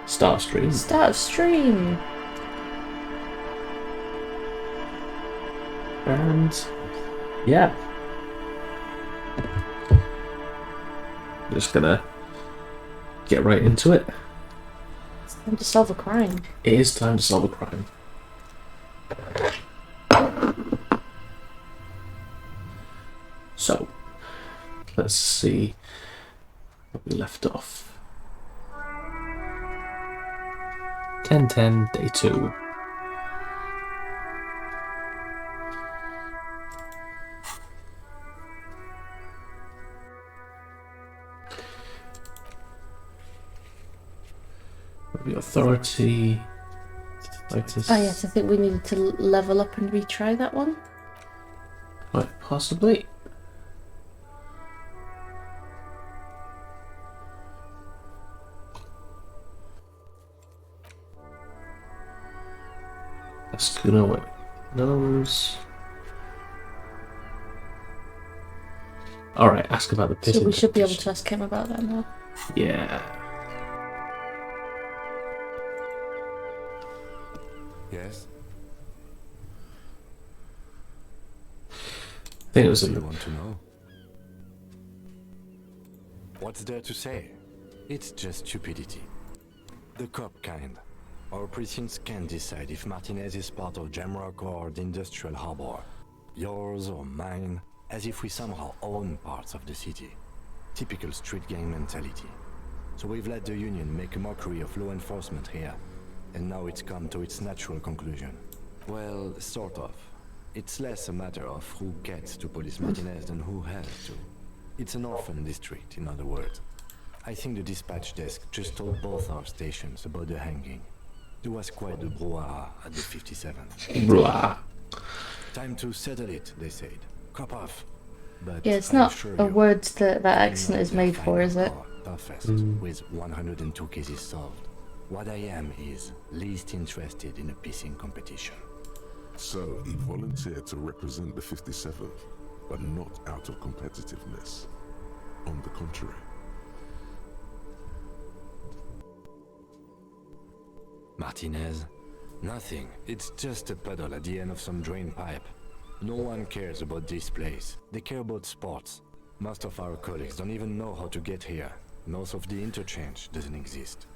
Start stream. Start stream. And yeah. Just gonna get right into it. It's time to solve a crime. It is time to solve a crime. So, let's see where we left off. 10-10, day 2. The authority. Like this. Oh yes, I think we needed to level up and retry that one. Quite possibly. Ascuna, what knows? Alright, ask about the pit. So we should be able to ask him about that now. Yeah. Yes? I think it was Do a you want to know? What's there to say? It's just stupidity. The cop kind. Our precincts can decide if Martinez is part of Jamrock or the Industrial Harbor. Yours or mine, as if we somehow own parts of the city. Typical street gang mentality. So we've let the Union make a mockery of law enforcement here. And now it's come to its natural conclusion. Well, sort of. It's less a matter of who gets to police Martinez than who has to. It's an orphan district, in other words. I think the dispatch desk just told both our stations about the hanging. There was quite the brouhaha at the 57th. blah. Time to settle it, they said. Cop off. But Yeah, it's I not assure a you, word that accent I'm is not made the for, is it? final or toughest with 102 cases solved. What I am is least interested in a pissing competition. So he volunteered to represent the 57th, but not out of competitiveness. On the contrary. Martinez? Nothing. It's just a puddle at the end of some drain pipe. No one cares about this place. They care about sports. Most of our colleagues don't even know how to get here. Most of the interchange doesn't exist.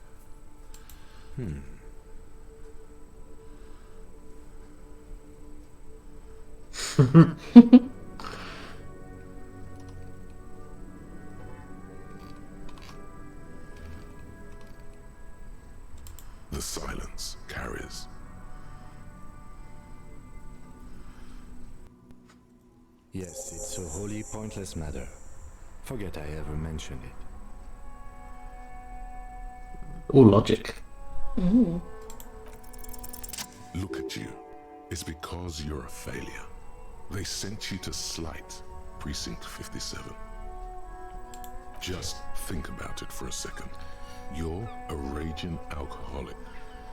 The silence carries. Yes, it's a wholly pointless matter. Forget I ever mentioned it. All logic. Look at you. It's because you're a failure. They sent you to slight Precinct 57. Just think about it for a second. You're a raging alcoholic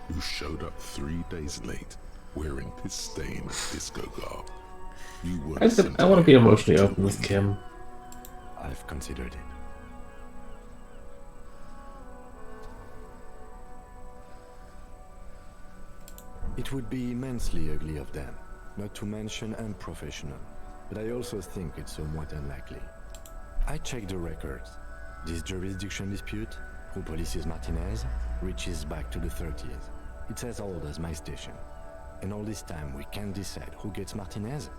who showed up 3 days late wearing piss-stained disco garb. You weren't sent I want to be here emotionally to open with win. Kim. I've considered it. It would be immensely ugly of them, not to mention unprofessional, but I also think it's somewhat unlikely. I checked the records. This jurisdiction dispute, who polices Martinez, reaches back to the 30s. It's as old as my station. And all this time we can't decide who gets Martinez?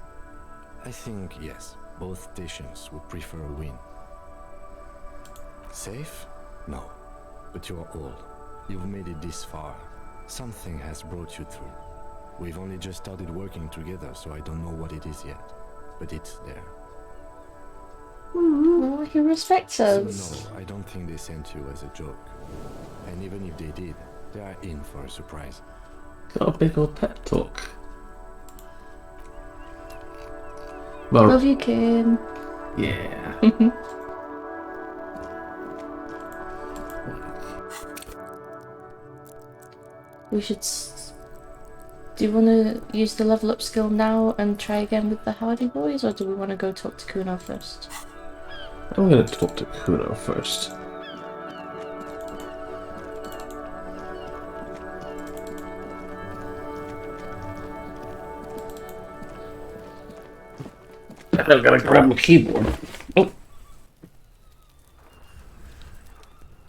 I think, yes, both stations would prefer a win. Safe? No. But you're old. You've made it this far. Something has brought you through. We've only just started working together, so I don't know what it is yet. But it's there. Oh, he respects So us. no, I don't think they sent you as a joke. And even if they did, they are in for a surprise. Got a big old pep talk. Well, Love you, Kim. yeah. We should. Do you want to use the level up skill now and try again with the Hardy Boys, or do we want to go talk to Kuno first? I'm gonna talk to Kuno first. I'm gonna grab my keyboard. Oh.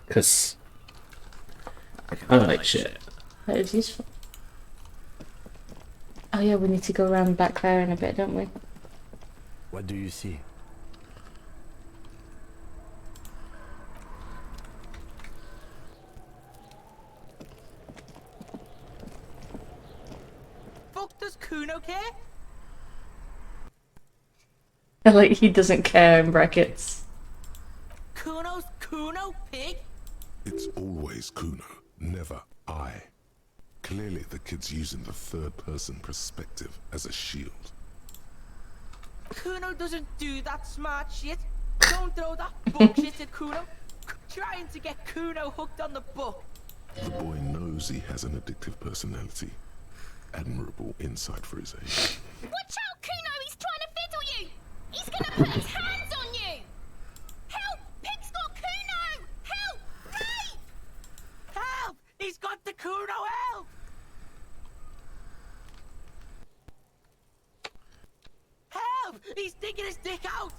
Because I highlight shit. That is useful. Oh yeah, we need to go around back there in a bit, don't we? What do you see? Fuck does Kuno care? Like, he doesn't care in brackets. Kuno's Kuno, pig? It's always Kuno, never I. Clearly the kid's using the third-person perspective as a shield. Kuno doesn't do that smart shit. Don't throw that bullshit at Kuno. Trying to get Kuno hooked on the book. The boy knows he has an addictive personality. Admirable insight for his age. Watch out, Kuno! He's trying to fiddle you! He's gonna put his hands on you! Help! Pig's got Kuno! Help! Rape! Help! He's got the Kuno, help! Help! He's digging his dick out!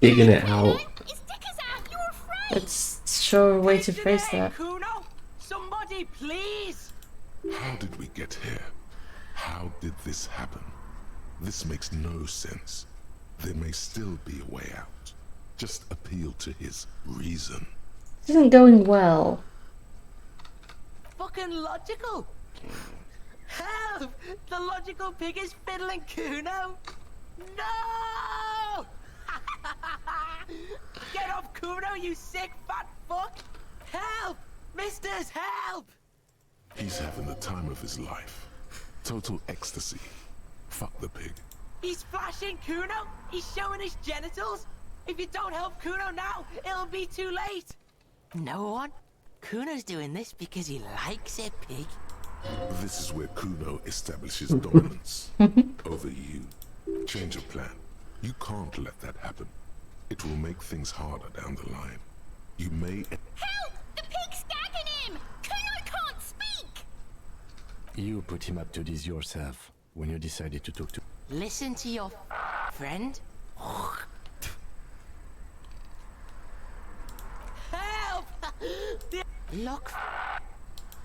Digging it out. His dick is out! You're afraid! That's sure a way to Get in phrase there, that. Kuno! Somebody, please! How did we get here? How did this happen? This makes no sense. There may still be a way out. Just appeal to his reason. This isn't going well. Fucking logical! Help! The logical pig is fiddling Kuno! No! Get off Kuno, you sick fat fuck! Help! Misters, help! He's having the time of his life. Total ecstasy. Fuck the pig. He's flashing Kuno! He's showing his genitals! If you don't help Kuno now, it'll be too late! No one? Kuno's doing this because he likes it, pig. This is where Kuno establishes dominance over you. Change of plan. You can't let that happen. It will make things harder down the line. You may... Help! The pig's gagging him! Kuno can't speak! You put him up to this yourself when you decided to talk to... Listen to your friend. Help! Look,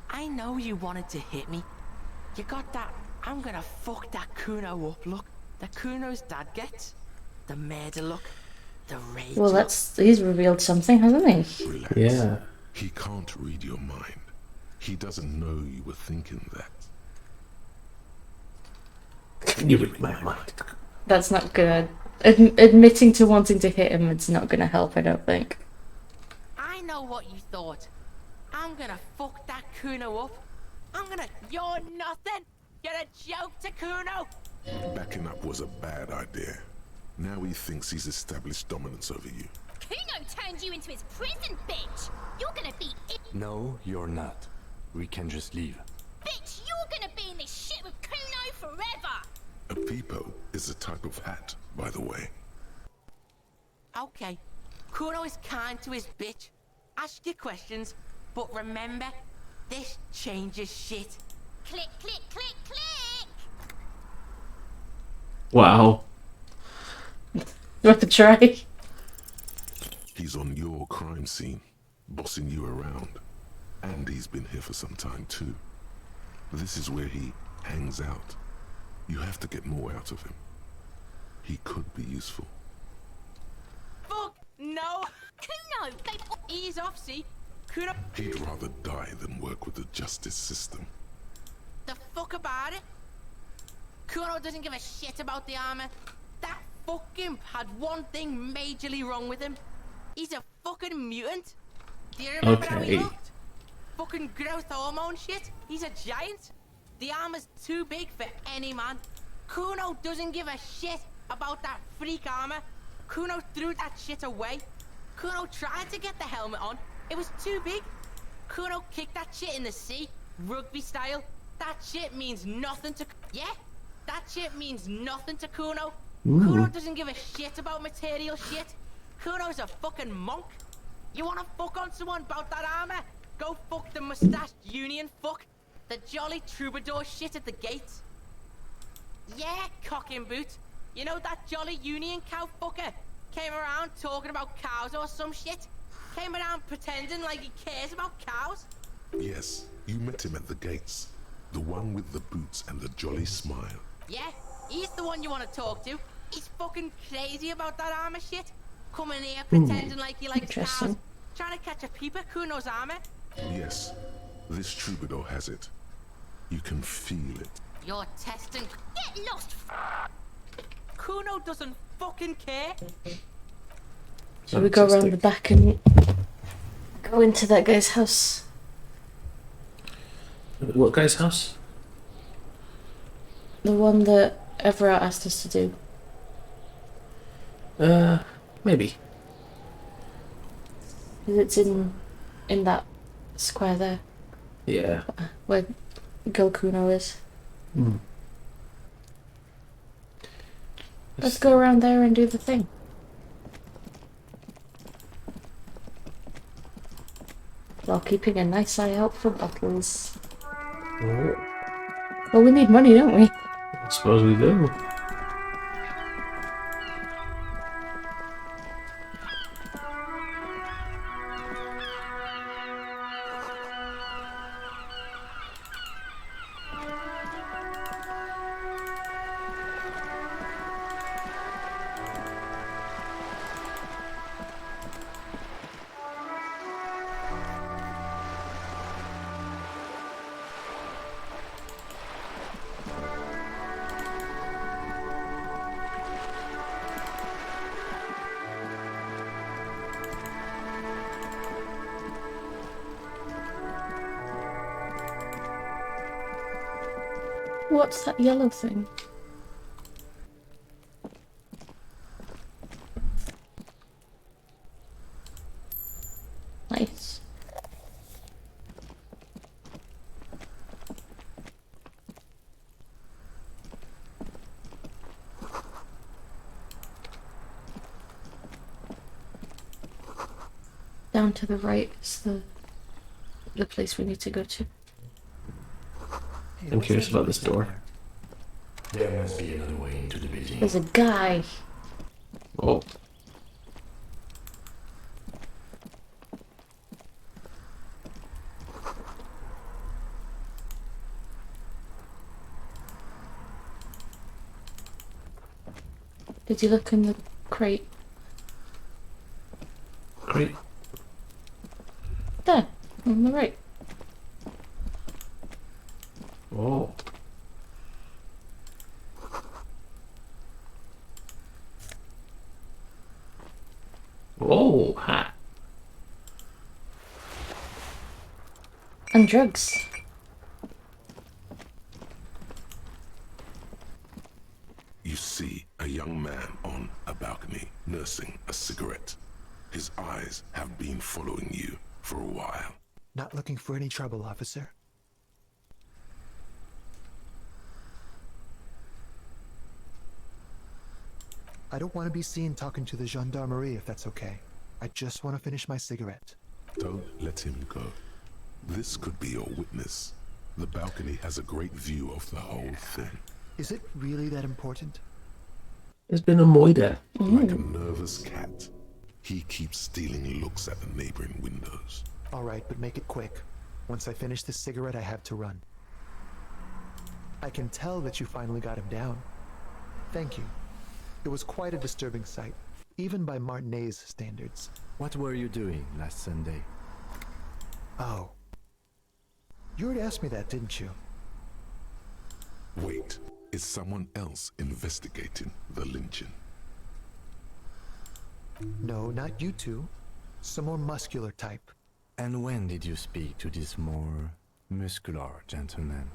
I know you wanted to hit me. You got that I'm gonna fuck that Kuno up look. The Kuno's dad gets. The murder look. The rage Well, look. he's revealed something, hasn't he? Relax. Yeah. He can't read your mind. He doesn't know you were thinking that. Can you read my mind? That's not gonna... admitting to wanting to hit him, it's not gonna help, I don't think. I know what you thought. I'm gonna fuck that Kuno up. You're nothing. You're a joke to Kuno. Backing up was a bad idea. Now he thinks he's established dominance over you. Kuno turned you into his prison, bitch! You're gonna be No, you're not. We can just leave. bitch! You're gonna be in this shit with Kuno forever! A peepo is a type of hat, by the way. Okay. Kuno is kind to his bitch. Ask your questions, but remember, this changes shit. Click, click, click, click! Wow. Worth a try. He's on your crime scene, bossing you around. And he's been here for some time too. This is where he hangs out. You have to get more out of him. He could be useful. Fuck! No! Kuno! They've Ease off, see? Kuno... He'd rather die than work with the justice system. The fuck about it? Kuno doesn't give a shit about the armor. That fucking had one thing majorly wrong with him. He's a fucking mutant. Do you remember how he Okay. looked? Fucking growth hormone shit. He's a giant. The armor's too big for any man. Kuno doesn't give a shit about that freak armor. Kuno threw that shit away. Kuno tried to get the helmet on. It was too big. Kuno kicked that shit in the sea, rugby style. That shit means nothing to... Yeah? That shit means nothing to Kuno. Kuno doesn't give a shit about material shit. Kuno's a fucking monk. You wanna fuck on someone about that armor? Go fuck the mustached union fuck. The jolly troubadour shit at the gates. Yeah, cock and boot. You know that jolly Union cow fucker came around talking about cows or some shit? Came around pretending like he cares about cows? Yes, you met him at the gates. The one with the boots and the jolly smile. Yeah, he's the one you want to talk to. He's fucking crazy about that armor shit. Coming here pretending like he likes cows. Interesting. Trying to catch a peep at Kuno's armor. Yes, this troubadour has it. You can feel it. You're testing. Get lost! Kuno doesn't fucking care. Should we go around Fantastic. the back and go into that guy's house? What guy's house? The one that Everett asked us to do. Maybe. It's in that square there, Yeah. where Gil Kuno is. Hmm. Let's go around there and do the thing. While keeping a nice eye out for bottles. Oh, Well, we need money, don't we? I suppose we do. What's that yellow thing? Nice. Down to the right is the place we need to go to. I'm curious about this door. There must be another way into the building. There's a guy. Oh. Did you look in the crate? Great. There, on the right. Oh. Oh, hat. And drugs. You see a young man on a balcony nursing a cigarette. His eyes have been following you for a while. Not looking for any trouble, officer. I don't want to be seen talking to the gendarmerie if that's okay. I just want to finish my cigarette. Don't let him go. This could be your witness. The balcony has a great view of the whole thing. Is it really that important? There's been a moida. Like a nervous cat, he keeps stealing looks at the neighboring windows. All right, but make it quick. Once I finish this cigarette, I have to run. I can tell that you finally got him down. Thank you. It was quite a disturbing sight, even by Martinet's standards. What were you doing last Sunday? Oh. You already asked me that, didn't you? Wait, is someone else investigating the lynching? No, not you two. Some more muscular type. And when did you speak to this more muscular gentleman?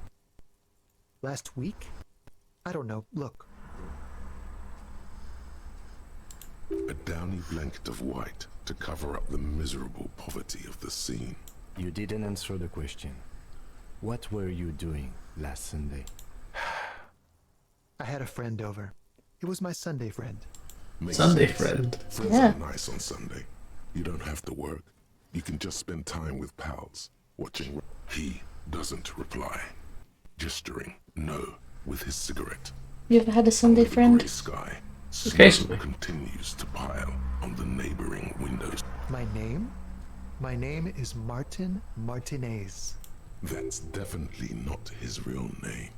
Last week? I don't know. Look. A downy blanket of white to cover up the miserable poverty of the scene. You didn't answer the question. What were you doing last Sunday? I had a friend over. It was my Sunday friend. Makes Sunday sense. friend. Friends Yeah. are nice on Sunday. You don't have to work. You can just spend time with pals, watching. He doesn't reply, gesturing no with his cigarette. You ever had a Sunday The friend? grey sky. Occasionally. Snow continues to pile on the neighboring windows. My name? My name is Martin Martinez. That's definitely not his real name.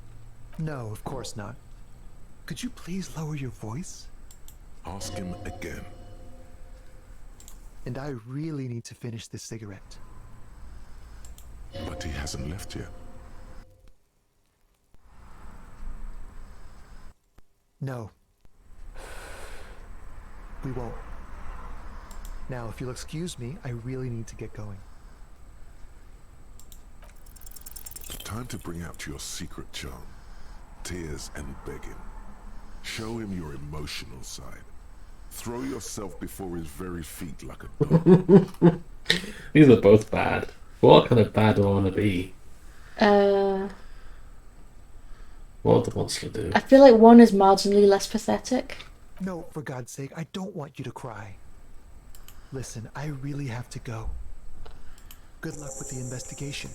No, of course not. Could you please lower your voice? Ask him again. And I really need to finish this cigarette. But he hasn't left yet. No. We won't. Now, if you'll excuse me, I really need to get going. Time to bring out your secret charm. Tears and begging. Show him your emotional side. Throw yourself before his very feet like a dog. These are both bad. What kind of bad do I want to be? What the monster do? I feel like one is marginally less pathetic. No, for God's sake, I don't want you to cry. Listen, I really have to go. Good luck with the investigation.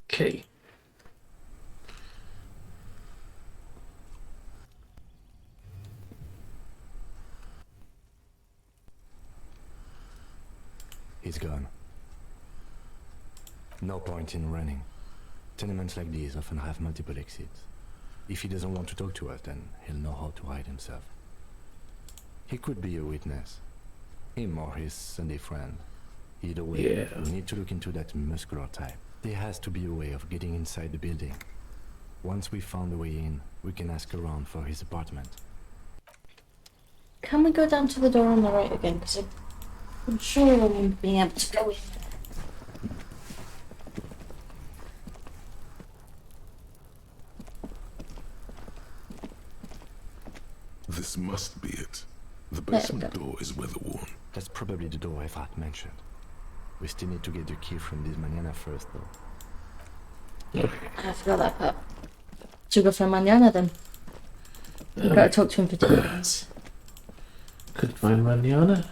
Okay. He's gone. No point in running. Tenements like these often have multiple exits. If he doesn't want to talk to us, then he'll know how to hide himself. He could be a witness. Him or his Sunday friend. Either way, Yeah. we need to look into that muscular type. There has to be a way of getting inside the building. Once we found a way in, we can ask around for his apartment. Can we go down to the door on the right again? Because I'm sure I won't be able to go in. This must be it. The There we basement go. door is weather-worn. That's probably the door Efrat mentioned. We still need to get the key from this manana first, though. Okay. I forgot that part. Should we go for mañana then? We've got to talk to him for 2 minutes. Could find Manana.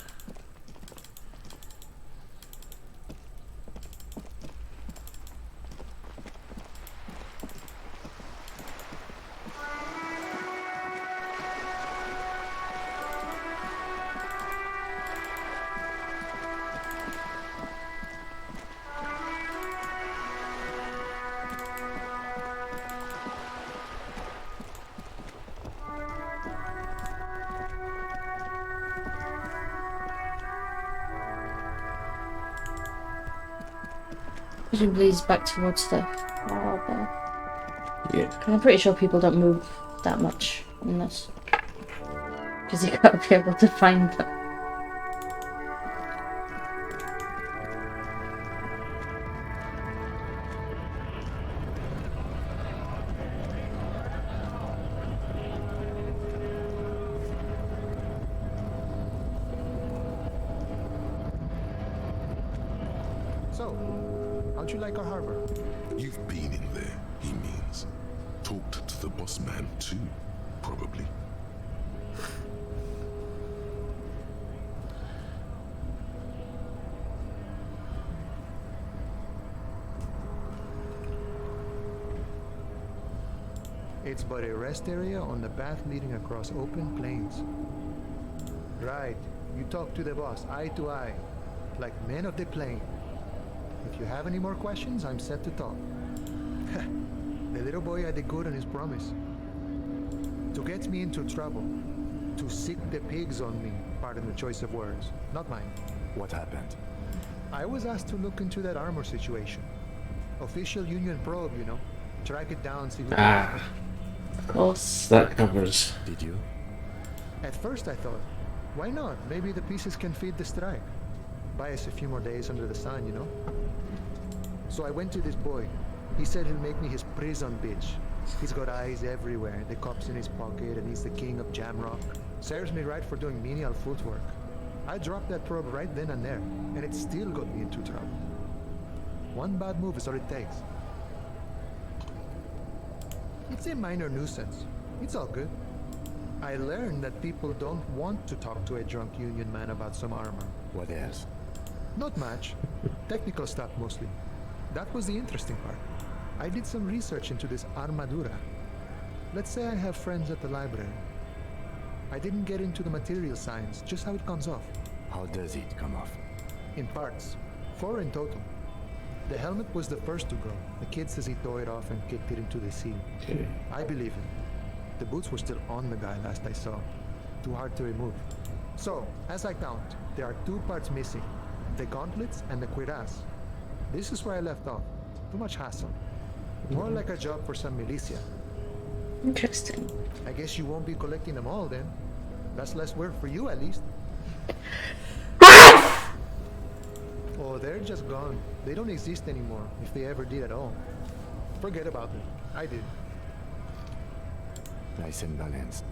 Presumably he's back towards the harbour. Yeah. I'm pretty sure people don't move that much in this. Because you gotta be able to find them. So, how'd you like our harbor? You've been in there, he means. Talked to the boss man too, probably. It's but a rest area on the path leading across open plains. Right, you talk to the boss eye to eye, like men of the plain. If you have any more questions, I'm set to talk. The little boy had the good on his promise. To get me into trouble. To sick the pigs on me, pardon the choice of words, not mine. What happened? I was asked to look into that armor situation. Official Union probe, you know. Track it down, see who... Ah, Of course. that covers. Did you? At first I thought, why not? Maybe the pieces can feed the strike. Buy us a few more days under the sun, you know? So I went to this boy. He said he'll make me his prison bitch. He's got eyes everywhere, the cops in his pocket, and he's the king of Jamrock. Serves me right for doing menial footwork. I dropped that probe right then and there, and it still got me into trouble. One bad move is all it takes. It's a minor nuisance. It's all good. I learned that people don't want to talk to a drunk Union man about some armor. What else? Not much. Technical stuff mostly. That was the interesting part. I did some research into this armadura. Let's say I have friends at the library. I didn't get into the material science, just how it comes off. How does it come off? In parts. 4 in total. The helmet was the first to go. The kid says he tore it off and kicked it into the sea. Okay. I believe him. The boots were still on the guy last I saw. Too hard to remove. So, as I count, there are 2 parts missing. The gauntlets and the cuirass. This is where I left off. Too much hassle. More like a job for some militia. Interesting. I guess you won't be collecting them all then. That's less work for you at least. Oh, they're just gone. They don't exist anymore, if they ever did at all. Forget about them. I did. Nice and balanced.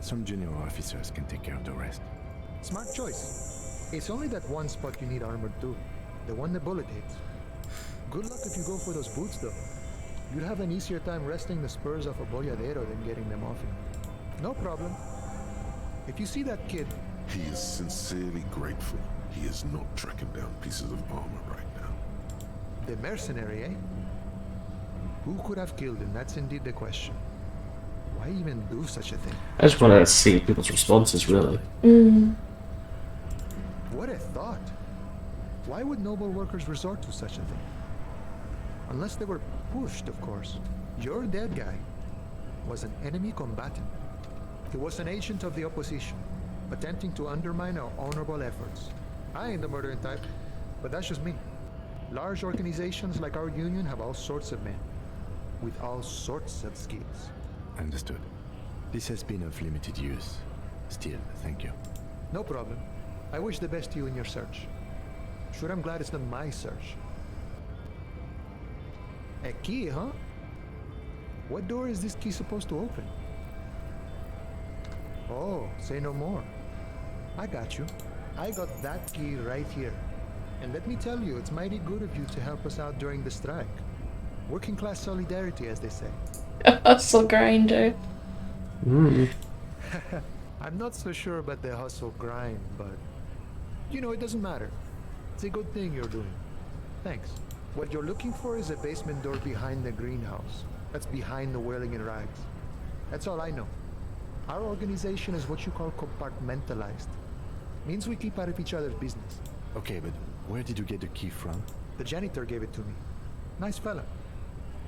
Some junior officers can take care of the rest. Smart choice. It's only that one spot you need armored too. The one the bullet hits. Good luck if you go for those boots though. You'd have an easier time wresting the spurs off a boyadero than getting them off him. No problem. If you see that kid, He is sincerely grateful he is not tracking down pieces of armor right now. the mercenary, eh? Who could have killed him? That's indeed the question. Why even do such a thing? I just want to see people's responses, really. What a thought. Why would noble workers resort to such a thing? Unless they were pushed, of course. Your dead guy was an enemy combatant. He was an agent of the opposition, attempting to undermine our honorable efforts. I ain't the murdering type, but that's just me. Large organizations like our union have all sorts of men, with all sorts of skills. Understood. This has been of limited use. Still, thank you. No problem. I wish the best to you in your search. Sure, I'm glad it's not my search. A key, huh? What door is this key supposed to open? Oh, say no more. I got you. I got that key right here. And let me tell you, it's mighty good of you to help us out during the strike. Working class solidarity, as they say. A hustle grinder. I'm not so sure about the hustle grind, but you know, it doesn't matter. It's a good thing you're doing. Thanks. What you're looking for is a basement door behind the greenhouse. That's behind the Whirling in Rags. That's all I know. Our organization is what you call compartmentalized. Means we keep out of each other's business. Okay, but where did you get the key from? The janitor gave it to me. Nice fella.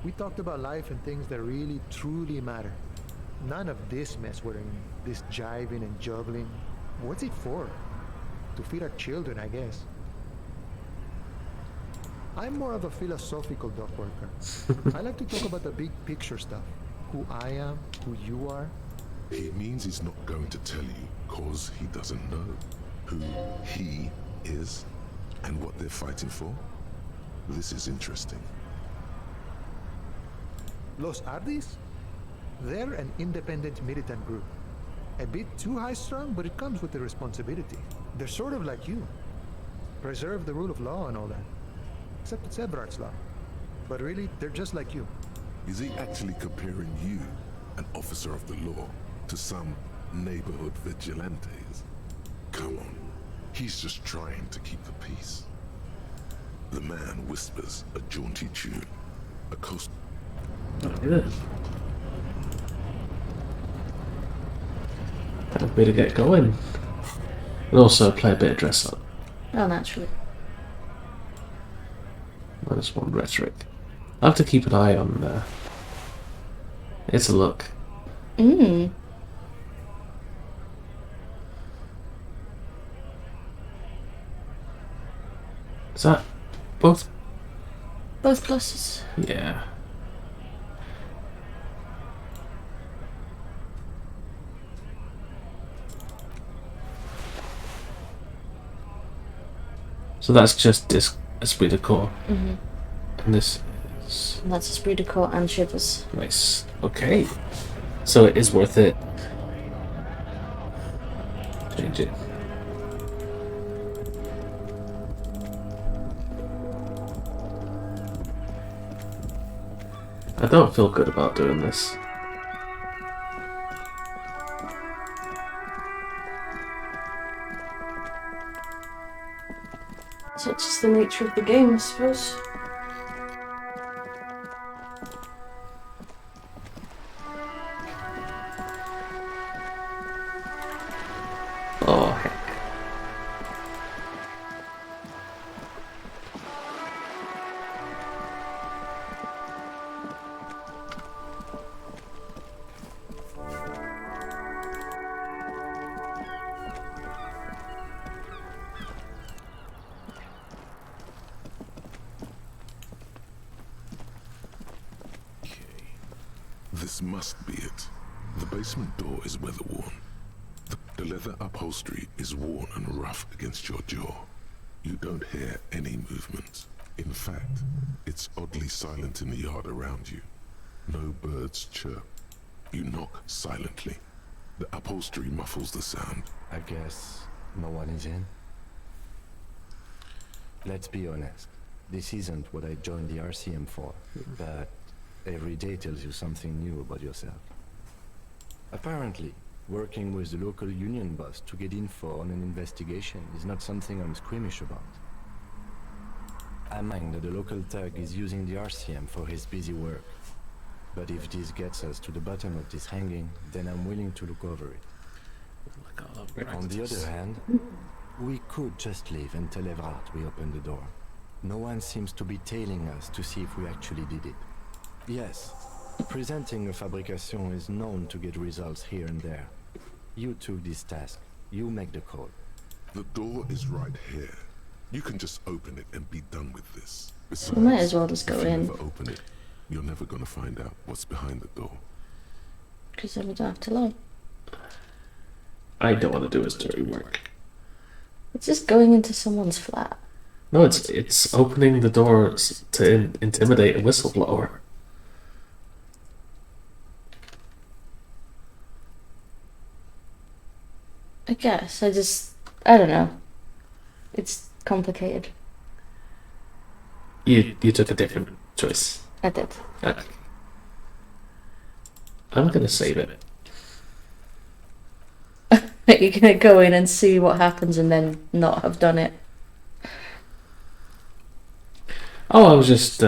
We talked about life and things that really, truly matter. None of this mess we're in. This jiving and juggling. What's it for? To feed our children, I guess. I'm more of a philosophical dock worker. I like to talk about the big picture stuff. Who I am, who you are. He means he's not going to tell you cause he doesn't know who he is and what they're fighting for. This is interesting. Los Ardis? They're an independent militant group. A bit too high-strung, but it comes with the responsibility. They're sort of like you. Preserve the rule of law and all that. Except it's Eberhard's law. But really, they're just like you. Is he actually comparing you, an officer of the law, to some neighborhood vigilantes? Come on. He's just trying to keep the peace. The man whispers a jaunty tune. A coast... Good. A way to get going. And also play a bit of dress up. Oh, naturally. -1 rhetoric. I have to keep an eye on it's a look. Mm. Is that both? Both pluses. Yeah. So that's just esprit de corps. And this is And that's esprit de corps and shivers. nice. Okay. So it is worth it. Change it. I don't feel good about doing this. So it's just the nature of the game, I suppose. This must be it. The basement door is weather-worn. The leather upholstery is worn and rough against your jaw. You don't hear any movement. In fact, it's oddly silent in the yard around you. No birds chirp. You knock silently. The upholstery muffles the sound. I guess no one is in. Let's be honest. This isn't what I joined the RCM for, but every day tells you something new about yourself. Apparently, working with the local union boss to get info on an investigation is not something I'm squeamish about. I mind that the local thug is using the RCM for his busy work. But if this gets us to the bottom of this hanging, then I'm willing to look over it. On the other hand, we could just leave and tell Evrard we opened the door. No one seems to be tailing us to see if we actually did it. Yes, presenting a fabrication is known to get results here and there. You took this task. You make the call. The door is right here. You can just open it and be done with this. Besides, We might as well just go if you in. never open it, you're never gonna find out what's behind the door. Because then we don't have to lie. I don't want to do his dirty work. It's just going into someone's flat. No, it's opening the doors to intimidate a whistleblower. I guess. I don't know. It's complicated. You took a different choice. I did. Okay. I'm gonna save it. You're gonna go in and see what happens and then not have done it. Oh, I was just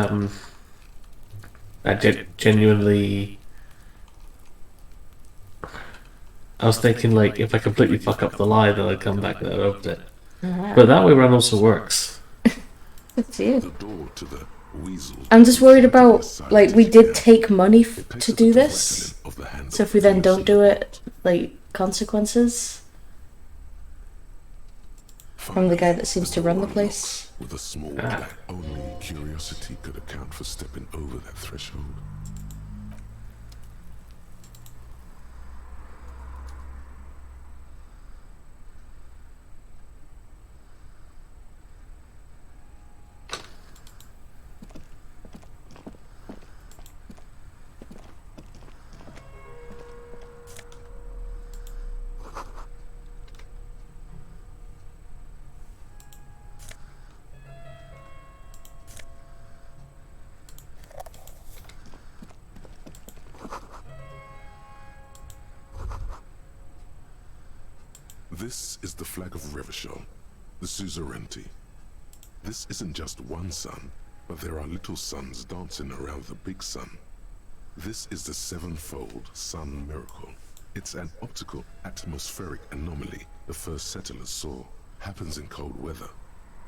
genuinely. I was thinking, like, if I completely fuck up the lie, then I'd come back and I'd open it. But that way around also works. It's you. The door to the weasel. I'm just worried about, Silent like, we as did you take money It takes to a do little this. wrestling of the hands So of if we then those don't you do it, like, consequences from the guy that seems to run the place. With a small Ah. plaque. Only curiosity could account for stepping over that threshold. This is the flag of Revachol, the suzerainty. This isn't just one sun, but there are little suns dancing around the big sun. This is the sevenfold sun miracle. It's an optical atmospheric anomaly the first settlers saw. Happens in cold weather.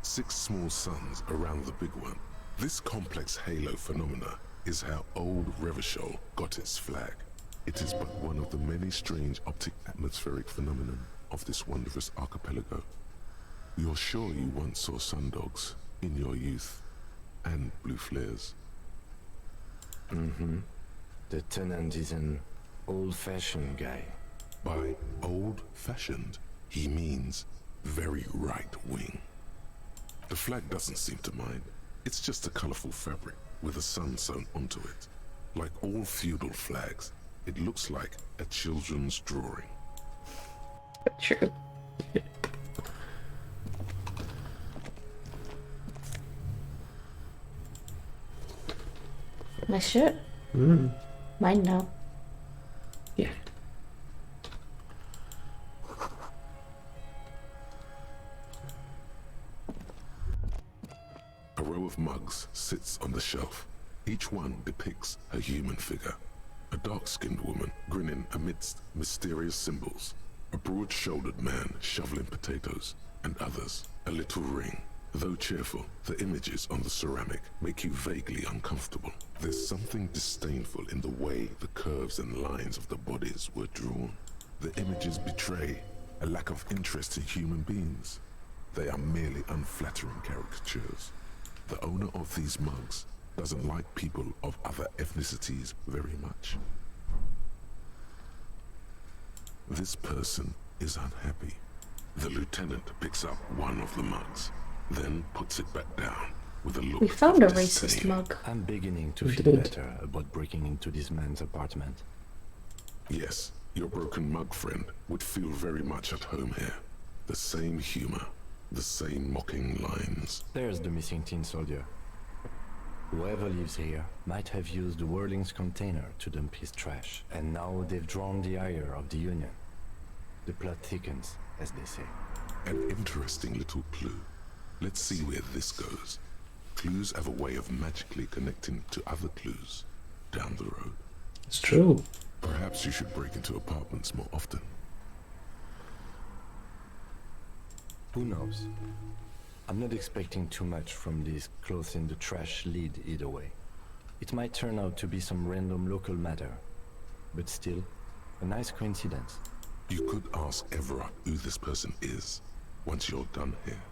6 small suns around the big one. This complex halo phenomena is how old Revachol got its flag. It is but one of the many strange optic atmospheric phenomena of this wondrous archipelago. You're sure you once saw sundogs in your youth, and blue flares. The tenant is an old-fashioned guy. By old-fashioned, he means very right-wing. The flag doesn't seem to mind. It's just a colorful fabric with a sun sewn onto it. Like all feudal flags, it looks like a children's drawing. True. Nice shirt. Mine now. Yeah. A row of mugs sits on the shelf. Each one depicts a human figure. A dark-skinned woman grinning amidst mysterious symbols. A broad-shouldered man shoveling potatoes, and others, a little ring. Though cheerful, the images on the ceramic make you vaguely uncomfortable. There's something disdainful in the way the curves and lines of the bodies were drawn. The images betray a lack of interest in human beings. They are merely unflattering caricatures. The owner of these mugs doesn't like people of other ethnicities very much. This person is unhappy. The lieutenant picks up one of the mugs, then puts it back down with a look We found a of racist disdain. mug. I'm beginning to We feel did. better about breaking into this man's apartment. Yes, your broken mug friend would feel very much at home here. The same humor, the same mocking lines. There's the missing tin soldier. Whoever lives here might have used the Whirling's container to dump his trash, and now they've drawn the ire of the Union. The plot thickens, as they say. An interesting little clue. Let's see where this goes. Clues have a way of magically connecting to other clues down the road. It's true. Perhaps you should break into apartments more often. Who knows? I'm not expecting too much from this clothes in the trash lead either way. It might turn out to be some random local matter, but still, a nice coincidence. You could ask Evra who this person is once you're done here.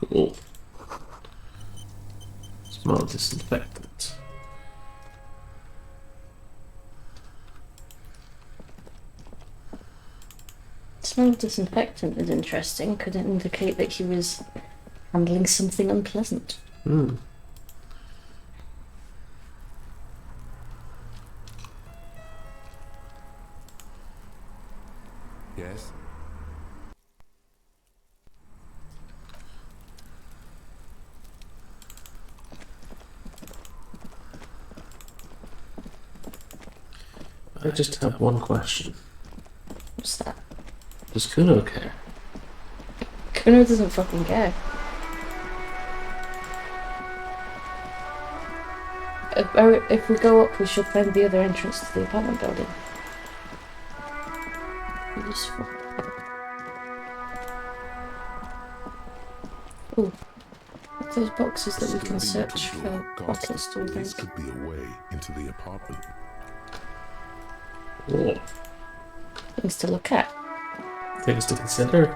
Cool. Smell disinfectant. Smell of disinfectant is interesting. Could it indicate that he was handling something unpleasant? Hmm. Yes? I just have one question. What's that? Does Kuno care? Kuno doesn't fucking care. If we go up, we should find the other entrance to the apartment building. Useful. Ooh. Those boxes that we can search for bottles to This drink. could be a way into the apartment. Oh, Things to look at. things to consider.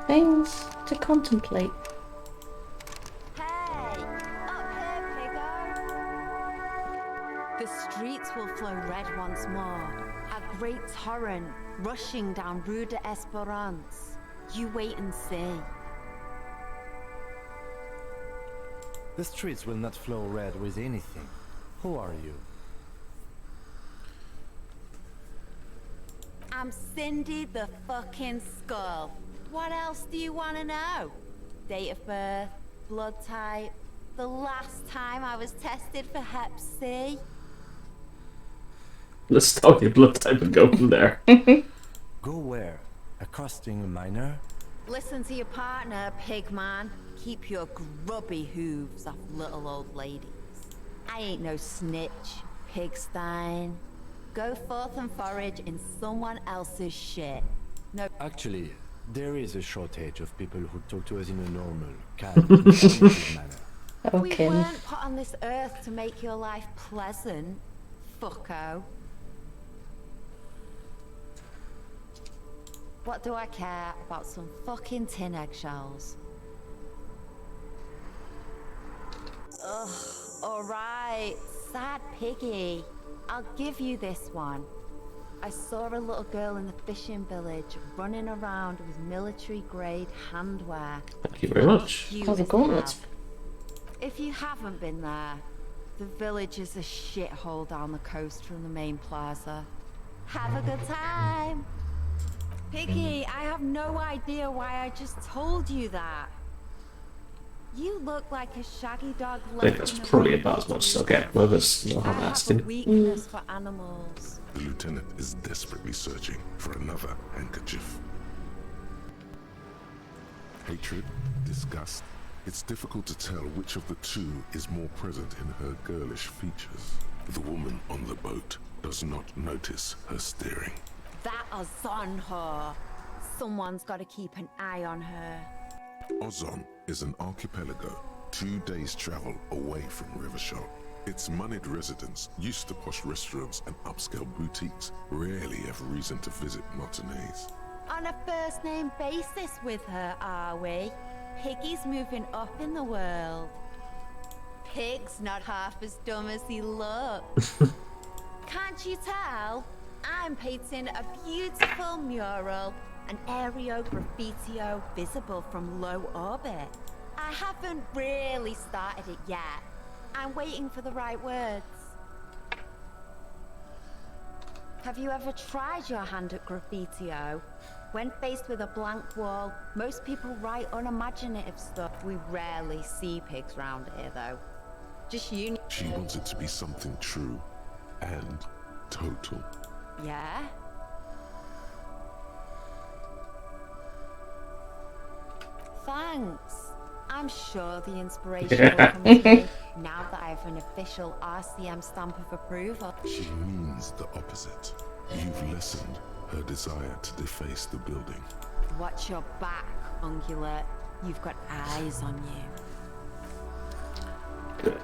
Things to contemplate. Hey! Up here, Piggo! The streets will flow red once more. A great torrent rushing down Rue de Esperance. You wait and see. The streets will not flow red with anything. Who are you? I'm Cindy the fucking Skull. What else do you want to know? Date of birth, blood type, the last time I was tested for Hep C. Let's start your blood type and go from there. Go where? Accosting a miner? Listen to your partner, Pigman. Keep your grubby hooves off little old ladies. I ain't no snitch, Pigstein. Go forth and forage in someone else's shit. No. Actually, there is a shortage of people who talk to us in a normal, calm, informative manner. We Okay. weren't put on this earth to make your life pleasant, fucko. What do I care about some fucking tin eggshells? Ugh, alright, sad piggy. I'll give you this one. I saw a little girl in the fishing village running around with military-grade handwear. Thank you very much. Cute Oh, the as gauntlets. hell. If you haven't been there, the village is a shithole down the coast from the main plaza. Have a good time! Piggy, I have no idea why I just told you that. You look like a shaggy dog. I think that's probably about as much as I'll get. Whoever's not I have a asking. weakness for animals. The lieutenant is desperately searching for another handkerchief. Hatred, disgust. It's difficult to tell which of the two is more present in her girlish features. The woman on the boat does not notice her staring. That is on her. Someone's got to keep an eye on her. Ozon is an archipelago 2 days' travel away from Rivershot. Its moneyed residents, used to posh restaurants and upscale boutiques, rarely have reason to visit Martinez. On a first-name basis with her, are we? Piggy's moving up in the world. Pig's not half as dumb as he looks. Can't you tell? I'm painting a beautiful mural, an aereo graffitio visible from low orbit. I haven't really started it yet. I'm waiting for the right words. Have you ever tried your hand at graffitio? When faced with a blank wall, most people write unimaginative stuff. We rarely see pigs round here, though. Just you. She wants it to be something true and total. Yeah? Thanks. I'm sure the inspiration will come to me now that I have an official RCM stamp of approval. She means the opposite. You've lessened her desire to deface the building. Watch your back, Ungulate. You've got eyes on you. Good.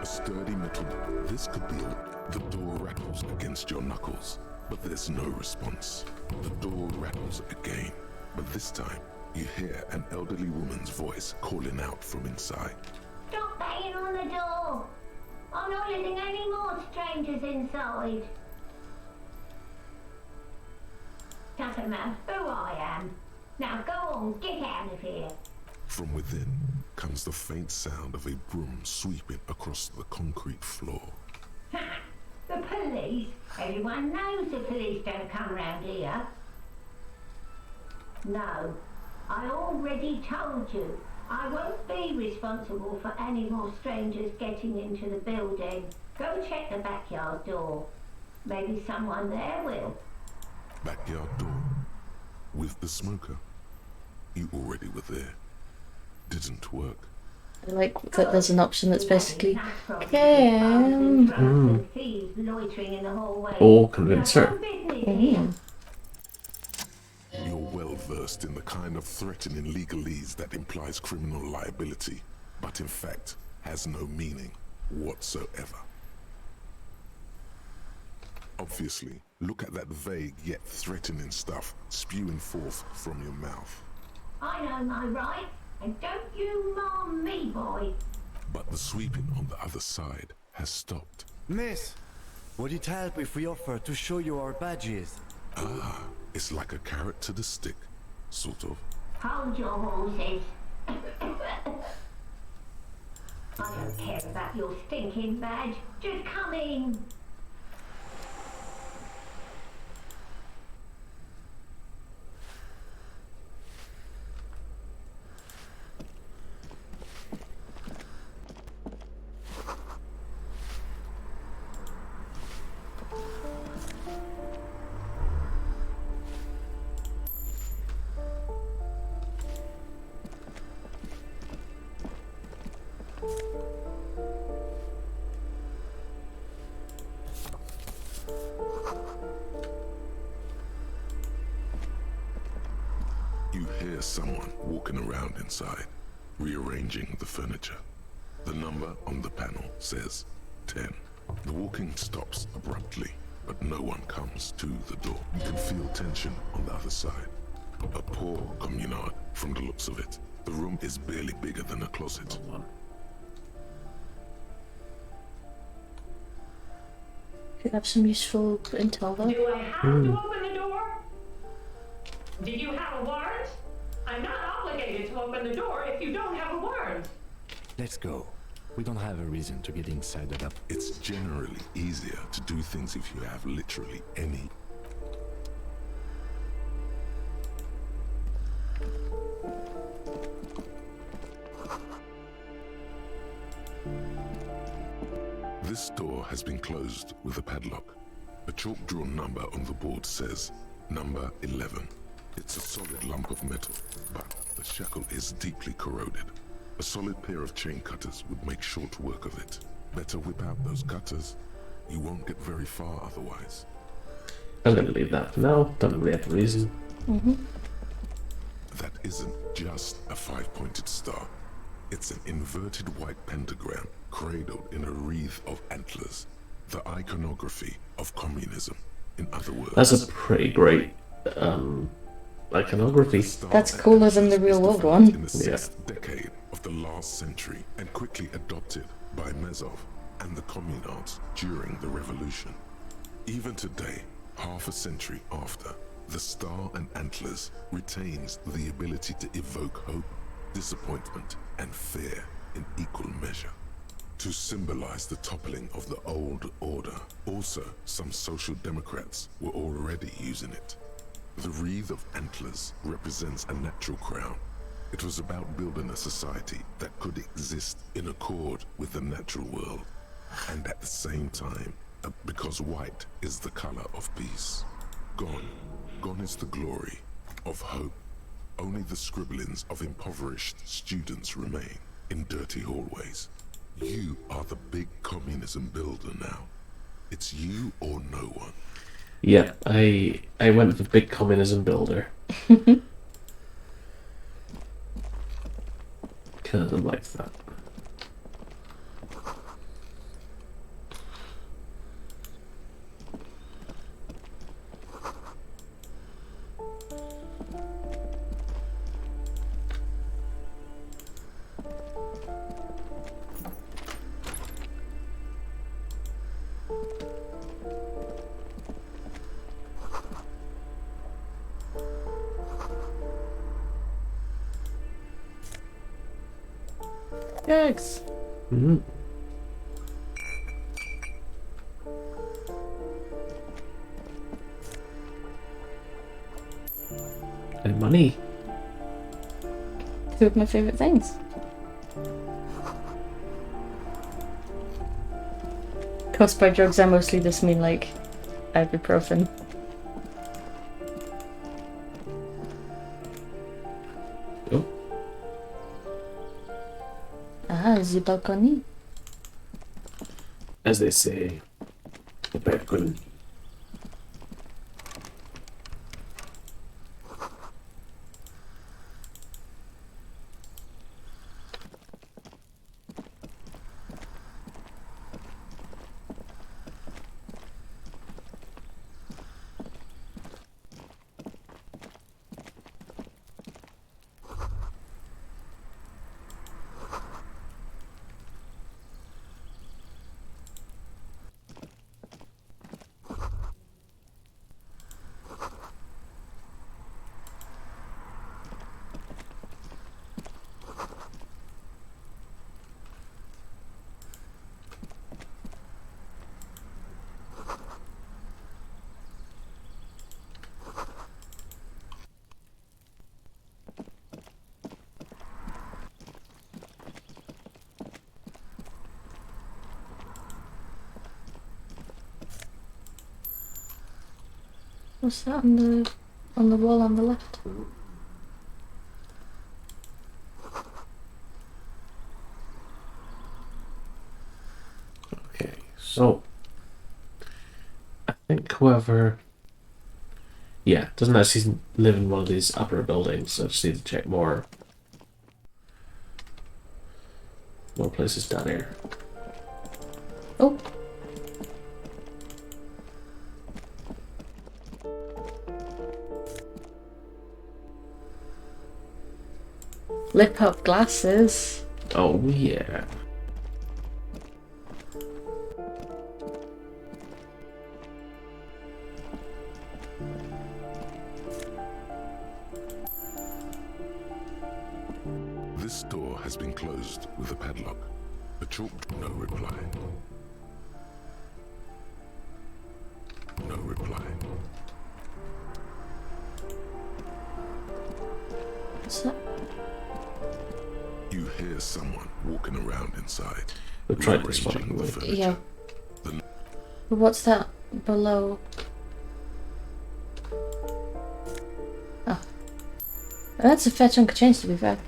A sturdy metal. This could be the door rattles against your knuckles, but there's no response. The door rattles again, but this time you hear an elderly woman's voice calling out from inside. Stop banging on the door! I'm not letting any more strangers inside. Doesn't matter who I am. Now go on, get out of here. From within comes the faint sound of a broom sweeping across the concrete floor. Ha! The police? Everyone knows the police don't come round here. No, I already told you. I won't be responsible for any more strangers getting into the building. Go check the backyard door. Maybe someone there will. Backyard door. With the smoker. You already were there. Didn't work. I like that there's an option that's basically Cam. Or convince her. You're well versed in the kind of threatening legalese that implies criminal liability, but in fact has no meaning whatsoever. Obviously, look at that vague yet threatening stuff spewing forth from your mouth. I know my rights, and don't you mom me, boy. But the sweeping on the other side has stopped. Miss, would it help if we offer to show you our badges? Ah, it's like a carrot to the stick, sort of. Hold your horses. I don't care about your stinking badge. Just come in. You hear someone walking around inside, rearranging the furniture. The number on the panel says 10. The walking stops abruptly, but no one comes to the door. You can feel tension on the other side. A poor communard from the looks of it. The room is barely bigger than a closet. Could have some useful intel though. Do I have to open the door? Did you have a warrant? I'm not obligated to open the door if you don't have a warrant. Let's go. We don't have a reason to get inside the... It's generally easier to do things if you have literally any. This door has been closed with a padlock. A chalk-drawn number on the board says number 11. It's a solid lump of metal, but the shackle is deeply corroded. A solid pair of chain cutters would make short work of it. Better whip out those cutters. You won't get very far otherwise. I'm gonna leave that for now. Don't really have a reason. That isn't just a 5-pointed star. It's an inverted white pentagram cradled in a wreath of antlers. The iconography of communism, in other words. That's a pretty great iconography. That's cooler than the real world one. In the sixth decade of the last century and quickly adopted by Mezov and the communards during the revolution. Even today, half a century after, the star and antlers retains the ability to evoke hope, disappointment, and fear in equal measure. To symbolize the toppling of the old order. Also, some social democrats were already using it. The wreath of antlers represents a natural crown. It was about building a society that could exist in accord with the natural world, and at the same time, because white is the color of peace. Gone is the glory of hope. Only the scribblings of impoverished students remain in dirty hallways. You are the big communism builder now. It's you or no one. Yeah, I went with the big communism builder. Because I'm like that. Yikes. Mm-hmm. And money. Two of my favourite things. Cost by drugs, I mostly just mean like ibuprofen. Oh. Ah, the balcony. As they say, the balcony. What's that on the wall on the left? Okay, so I think whoever, yeah, doesn't actually live in one of these upper buildings, so I just need to check more places down here. Oh. Lip up glasses. Oh yeah. This door has been closed with a padlock. A chalk, no reply. No reply. What's that? You hear someone walking around inside. We've tried this rearranging one. the furniture. Yeah. What's that below? Oh. That's a fair chunk of change, to be fair.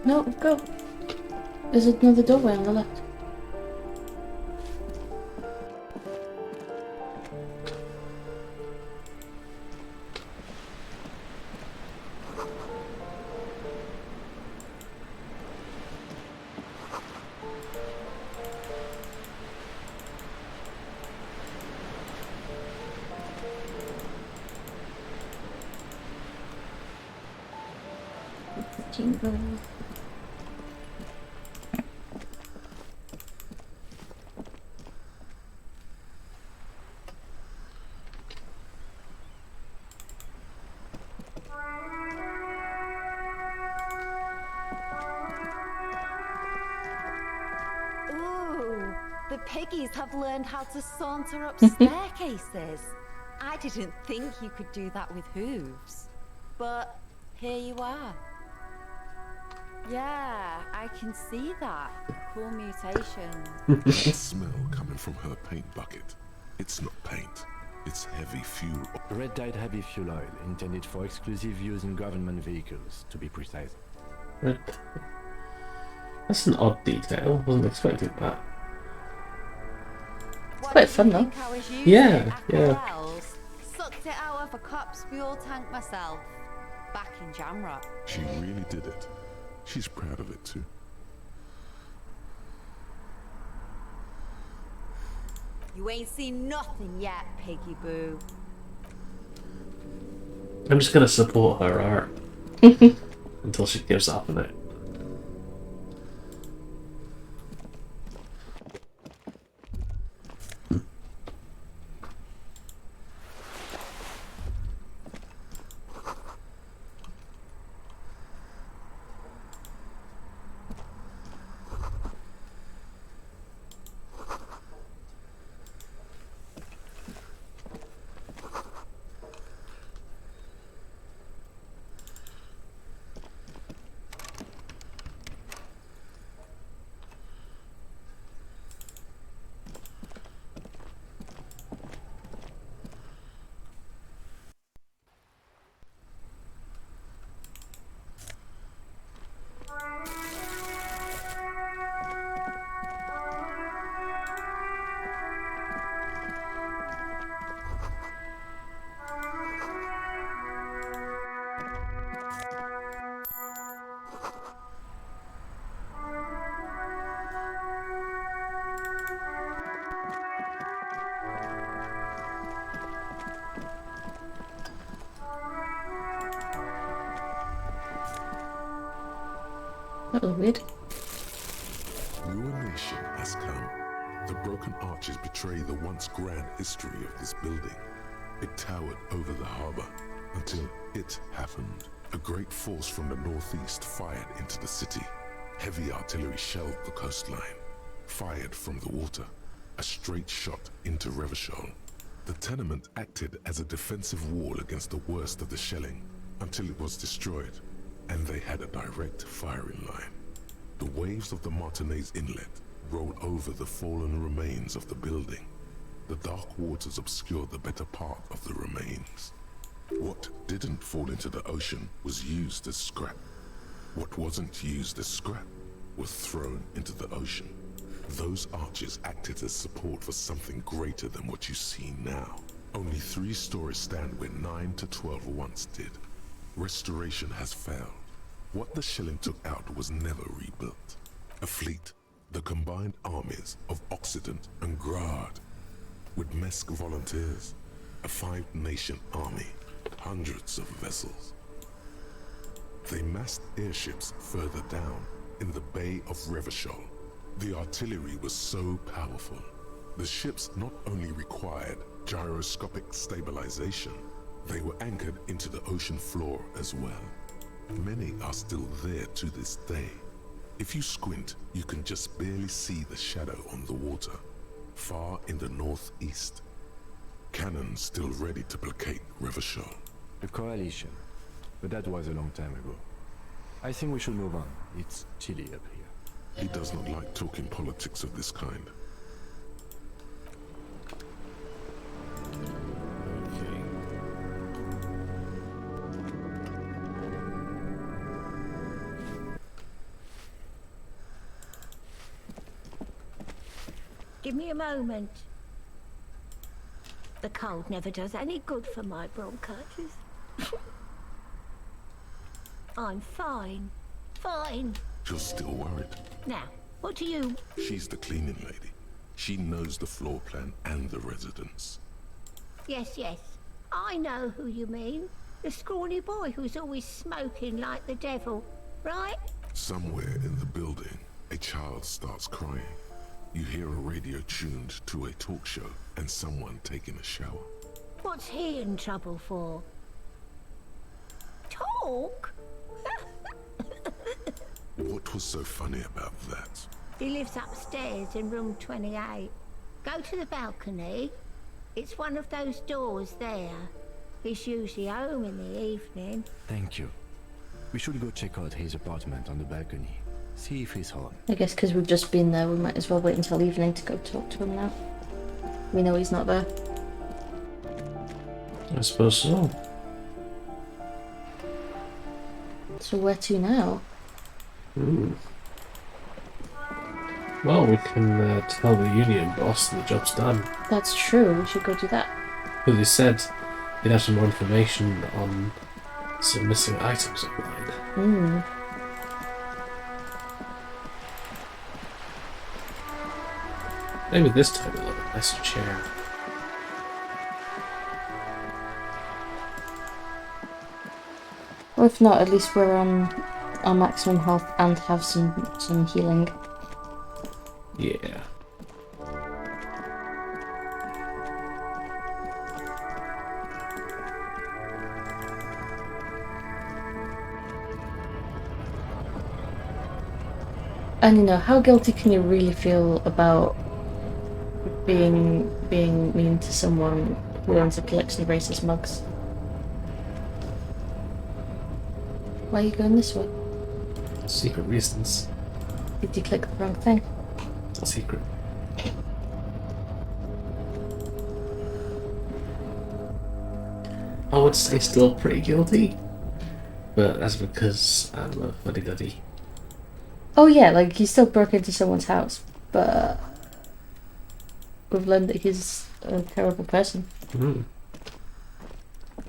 No, go. There's another doorway on the left. Jingle. Ooh, the piggies have learned how to saunter up staircases. I didn't think you could do that with hooves. But here you are. Yeah, I can see that. Cool mutation. That smell coming from her paint bucket. It's not paint. It's heavy fuel. Red dyed heavy fuel oil intended for exclusive use in government vehicles, to be precise. Right. That's an odd detail. Wasn't expecting that. It's quite fun, though. Yeah, yeah. Sucked it out of a cop's fuel tank myself. Back in Jamrock. She really did it. She's proud of it too. You ain't seen nothing yet, Piggy Boo. I'm just gonna support her art until she gives up on it. That was weird. Ruination has come. The broken arches betray the once grand history of this building. It towered over the harbor until it happened. A great force from the northeast fired into the city. Heavy artillery shelled the coastline. Fired from the water. A straight shot into Revachol. The tenement acted as a defensive wall against the worst of the shelling until it was destroyed, and they had a direct firing line. The waves of the Martinez Inlet rolled over the fallen remains of the building. The dark waters obscured the better part of the remains. What didn't fall into the ocean was used as scrap. What wasn't used as scrap was thrown into the ocean. Those arches acted as support for something greater than what you see now. Only 3 stories stand where 9 to 12 once did. Restoration has failed. What the shelling took out was never rebuilt. A fleet, the combined armies of Occident and Grad, with Mesk volunteers, a 5-nation army, hundreds of vessels. They massed airships further down in the Bay of Revachol. The artillery was so powerful. The ships not only required gyroscopic stabilization, they were anchored into the ocean floor as well. Many are still there to this day. If you squint, you can just barely see the shadow on the water, far in the northeast. Cannon still ready to placate Revachol. A coalition. But that was a long time ago. I think we should move on. It's chilly up here. He does not like talking politics of this kind. Give me a moment. The cold never does any good for my bronchitis. I'm fine. Fine. You're still worried. Now, what do you... She's the cleaning lady. She knows the floor plan and the residents. Yes, yes. I know who you mean. The scrawny boy who's always smoking like the devil. right? Somewhere in the building, a child starts crying. You hear a radio tuned to a talk show and someone taking a shower. What's he in trouble for? Talk? What was so funny about that? He lives upstairs in room 28. Go to the balcony. It's one of those doors there. He's usually home in the evening. Thank you. We should go check out his apartment on the balcony. See if he's home. I guess because we've just been there, we might as well wait until evening to go talk to him now. We know he's not there. I suppose so. So where to now? Well, we can tell the union boss the job's done. That's true, we should go do that. Because he said he'd have some more information on some missing items online. Maybe this time we'll have a nicer chair. Or if not, at least we're on our maximum health and have some healing. Yeah. And you know, how guilty can you really feel about being mean to someone who owns a collection of racist mugs? Why are you going this way? Secret reasons. Did you click the wrong thing? It's a secret. I would say still pretty guilty, but that's because I'm a fuddy-duddy. Oh yeah, like he still broke into someone's house, but we've learned that he's a terrible person.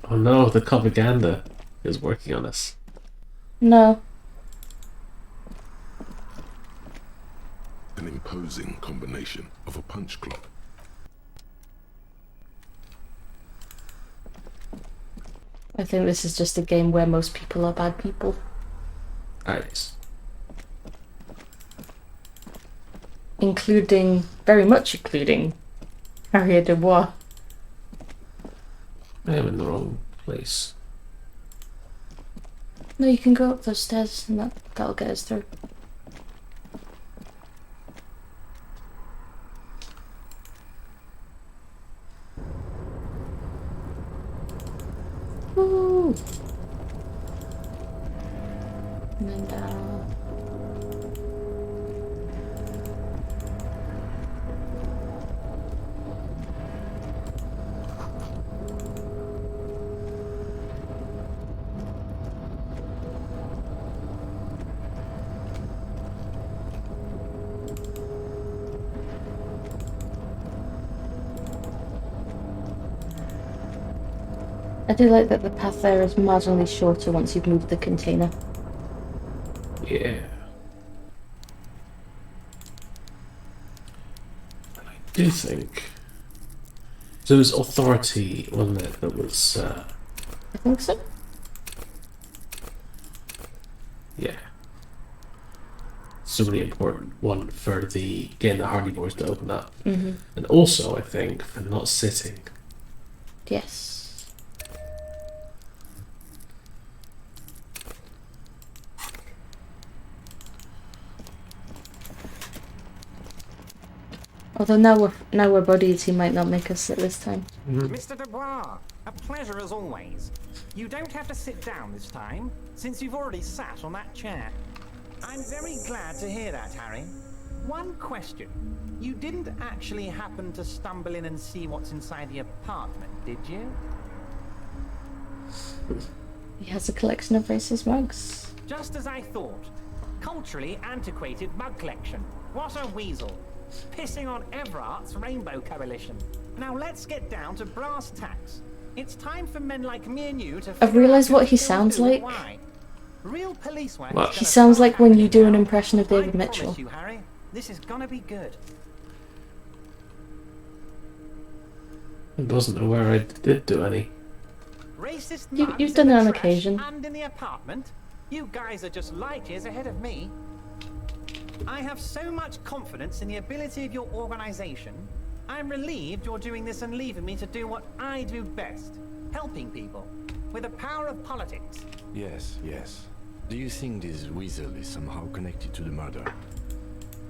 Oh no, the propaganda is working on us. No. An imposing combination of a punch clock. I think this is just a game where most people are bad people. Nice. Very much including Harriet Dubois. I am in the wrong place. No, you can go up those stairs and that'll get us through. Woo! And then down. I do like that the path there is marginally shorter once you've moved the container. Yeah. And I do think... So it was Authority, wasn't it, that was... I think so. Yeah. So really important one for getting the Hardy Boys to open up. And also, I think, for not sitting. Yes. Although now we're buddies, he might not make us sit this time. Mr. Dubois, a pleasure as always. You don't have to sit down this time, since you've already sat on that chair. I'm very glad to hear that, Harry. One question. You didn't actually happen to stumble in and see what's inside the apartment, did you? He has a collection of racist mugs. Just as I thought. Culturally antiquated mug collection. What a weasel. Pissing on Everart's Rainbow Coalition. Now let's get down to brass tacks. It's time for men like me and you to... I've realised what he sounds like. Real police work. What? He sounds like when you do an impression of David Mitchell. I promise you, Harry, this is gonna be good. I wasn't aware I did do any. Racist You've mugs done in it the on trash occasion. And in the apartment. You guys are just light years ahead of me. I have so much confidence in the ability of your organization. I'm relieved you're doing this and leaving me to do what I do best. Helping people. With the power of politics. Yes, yes. Do you think this weasel is somehow connected to the murder?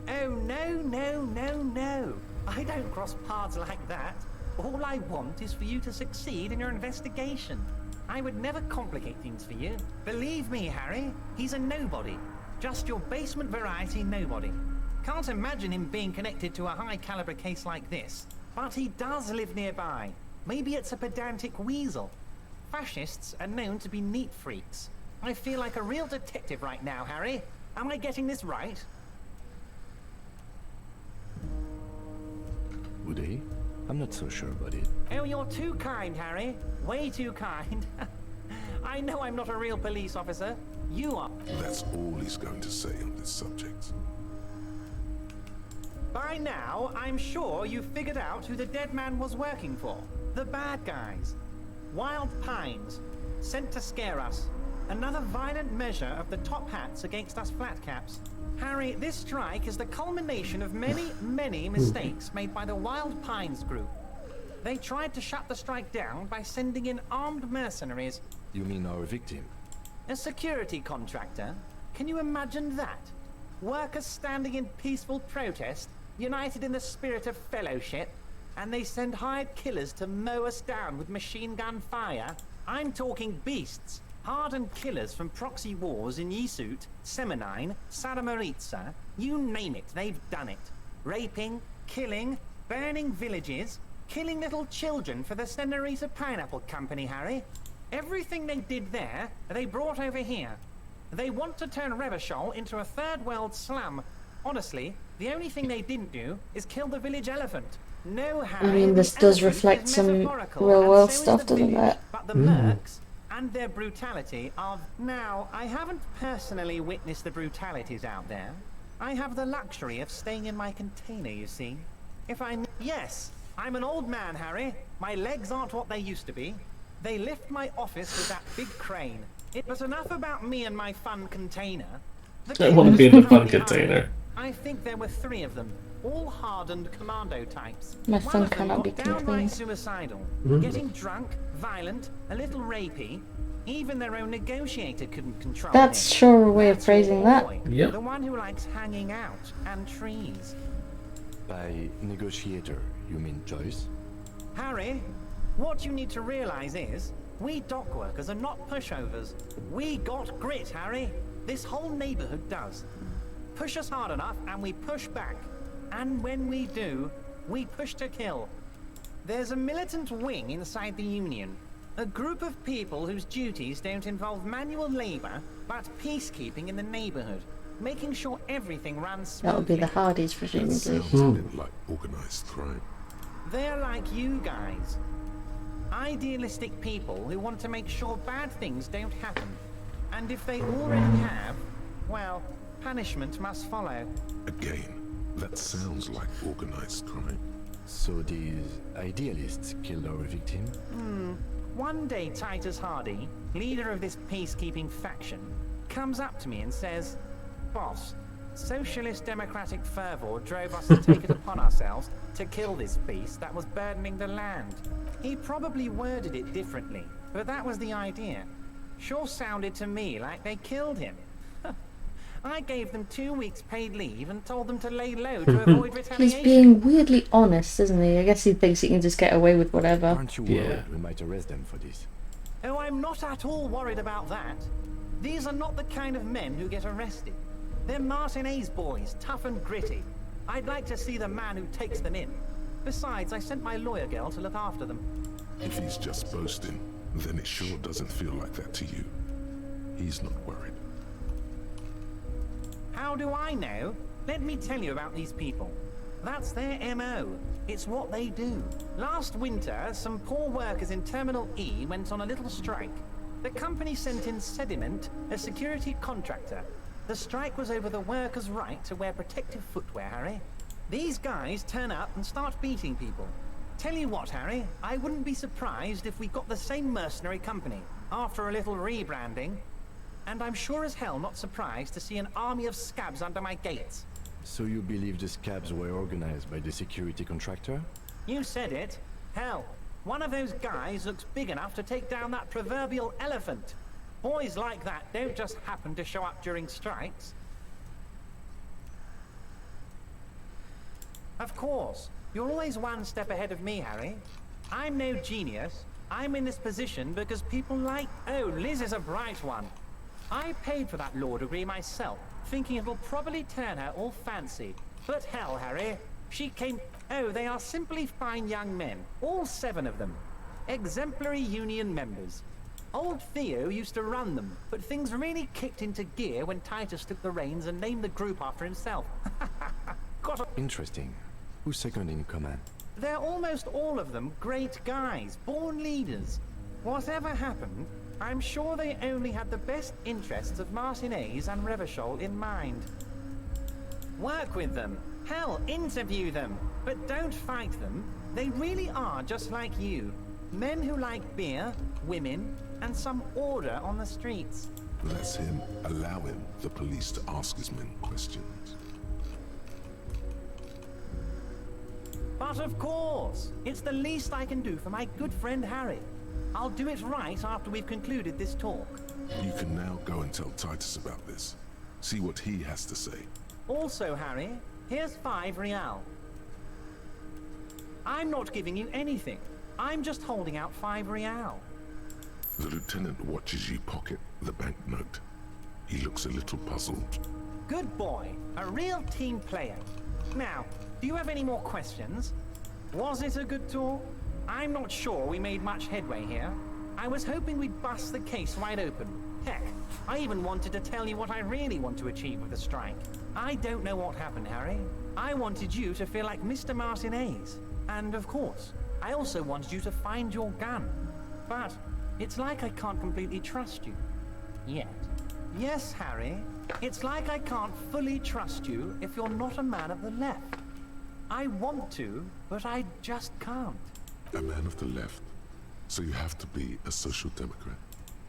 Oh, no, no, no, no. I don't cross paths like that. All I want is for you to succeed in your investigation. I would never complicate things for you. Believe me, Harry, he's a nobody. Just your basement variety nobody. Can't imagine him being connected to a high-caliber case like this. But he does live nearby. Maybe it's a pedantic weasel. Fascists are known to be neat freaks. I feel like a real detective right now, Harry. Am I getting this right? Would he? I'm not so sure about it. Oh, you're too kind, Harry. Way too kind. I know I'm not a real police officer. You are. That's all he's going to say on this subject. By now, I'm sure you've figured out who the dead man was working for. The bad guys. Wild Pines. Sent to scare us. Another violent measure of the top hats against us flatcaps. Harry, this strike is the culmination of many, many mistakes made by the Wild Pines group. They tried to shut the strike down by sending in armed mercenaries. You mean our victim? A security contractor? Can you imagine that? Workers standing in peaceful protest, united in the spirit of fellowship, and they send hired killers to mow us down with machine gun fire? I'm talking beasts. Hardened killers from proxy wars in Yisut, Semenine, Saramoritsa, you name it, they've done it. Raping, killing, burning villages, killing little children for the Senorita Pineapple Company, Harry. Everything they did there, they brought over here. They want to turn Revachol into a third world slum. Honestly, the only thing they didn't do is kill the village elephant. No, Harry, I mean, this does reflect some real world stuff, doesn't it? But the mercs and their brutality are... Now, I haven't personally witnessed the brutalities out there. I have the luxury of staying in my container, you see. If I... Yes, I'm an old man, Harry. My legs aren't what they used to be. They lift my office with that big crane. But enough about me and my fun container. I want to be in the fun container. I think there were 3 of them, all hardened commando types. My One fun of them cannot be got downright contained. suicidal, getting drunk, violent, a little rapey. Even their own negotiator couldn't control That's him. sure a way of That's phrasing your that. boy, Yep. The one who likes hanging out and trees. By negotiator, you mean Joyce? Harry, what you need to realize is, we dock workers are not pushovers. We got grit, Harry. This whole neighborhood does. Push us hard enough and we push back. And when we do, we push to kill. There's a militant wing inside the Union. A group of people whose duties don't involve manual labor, but peacekeeping in the neighborhood. Making sure everything runs smoothly. That would be the Hardys, That presumably. sounds a bit like organized crime. They're like you guys. Idealistic people who want to make sure bad things don't happen. And if they already have, well, punishment must follow. Again, that sounds like organized crime. So these idealists killed our victim? One day Titus Hardy, leader of this peacekeeping faction, comes up to me and says, "Boss, socialist democratic fervor drove us to take it upon ourselves to kill this beast that was burdening the land." He probably worded it differently, but that was the idea. Sure sounded to me like they killed him. I gave them 2 weeks paid leave and told them to lay low to avoid He's retaliation. being weirdly honest, isn't he? I guess he thinks he can just get away with whatever. Aren't you worried Yeah. we might arrest them for this? Oh, I'm not at all worried about that. These are not the kind of men who get arrested. They're Martinez boys, tough and gritty. I'd like to see the man who takes them in. Besides, I sent my lawyer girl to look after them. If he's just boasting, then it sure doesn't feel like that to you. He's not worried. How do I know? Let me tell you about these people. That's their MO. It's what they do. Last winter, some poor workers in Terminal E went on a little strike. The company sent in Sediment, a security contractor. The strike was over the workers' right to wear protective footwear, Harry. These guys turn up and start beating people. Tell you what, Harry, I wouldn't be surprised if we got the same mercenary company after a little rebranding. and I'm sure as hell not surprised to see an army of scabs under my gates. So you believe the scabs were organized by the security contractor? You said it. Hell, one of those guys looks big enough to take down that proverbial elephant. Boys like that don't just happen to show up during strikes. Of course, you're always one step ahead of me, Harry. I'm no genius. I'm in this position because people like... Oh, Liz is a bright one. I paid for that law degree myself, thinking it'll probably turn her all fancy. But hell, Harry, she came... Oh, they are simply fine young men, all 7 of them. Exemplary union members. Old Theo used to run them, but things really kicked into gear when Titus took the reins and named the group after himself. Interesting. Who's second in command? They're almost all of them great guys, born leaders. Whatever happened, I'm sure they only had the best interests of Martinez and Revachol in mind. Work with them. Hell, interview them. But don't fight them. They really are just like you. Men who like beer, women, and some order on the streets. That's him. Allow him, the police, to ask his men questions. But of course, it's the least I can do for my good friend Harry. I'll do it right after we've concluded this talk. You can now go and tell Titus about this. See what he has to say. Also, Harry, here's 5 real. I'm not giving you anything. I'm just holding out 5 real. The lieutenant watches you pocket the banknote. He looks a little puzzled. Good boy. A real team player. Now, do you have any more questions? Was it a good talk? I'm not sure we made much headway here. I was hoping we'd bust the case wide open. Heck, I even wanted to tell you what I really want to achieve with the strike. I don't know what happened, Harry. I wanted you to feel like Mr. Martinez. And of course, I also wanted you to find your gun. But it's like I can't completely trust you. Yet. Yes, Harry. It's like I can't fully trust you if you're not a man of the left. I want to, but I just can't. A man of the left. So you have to be a social democrat.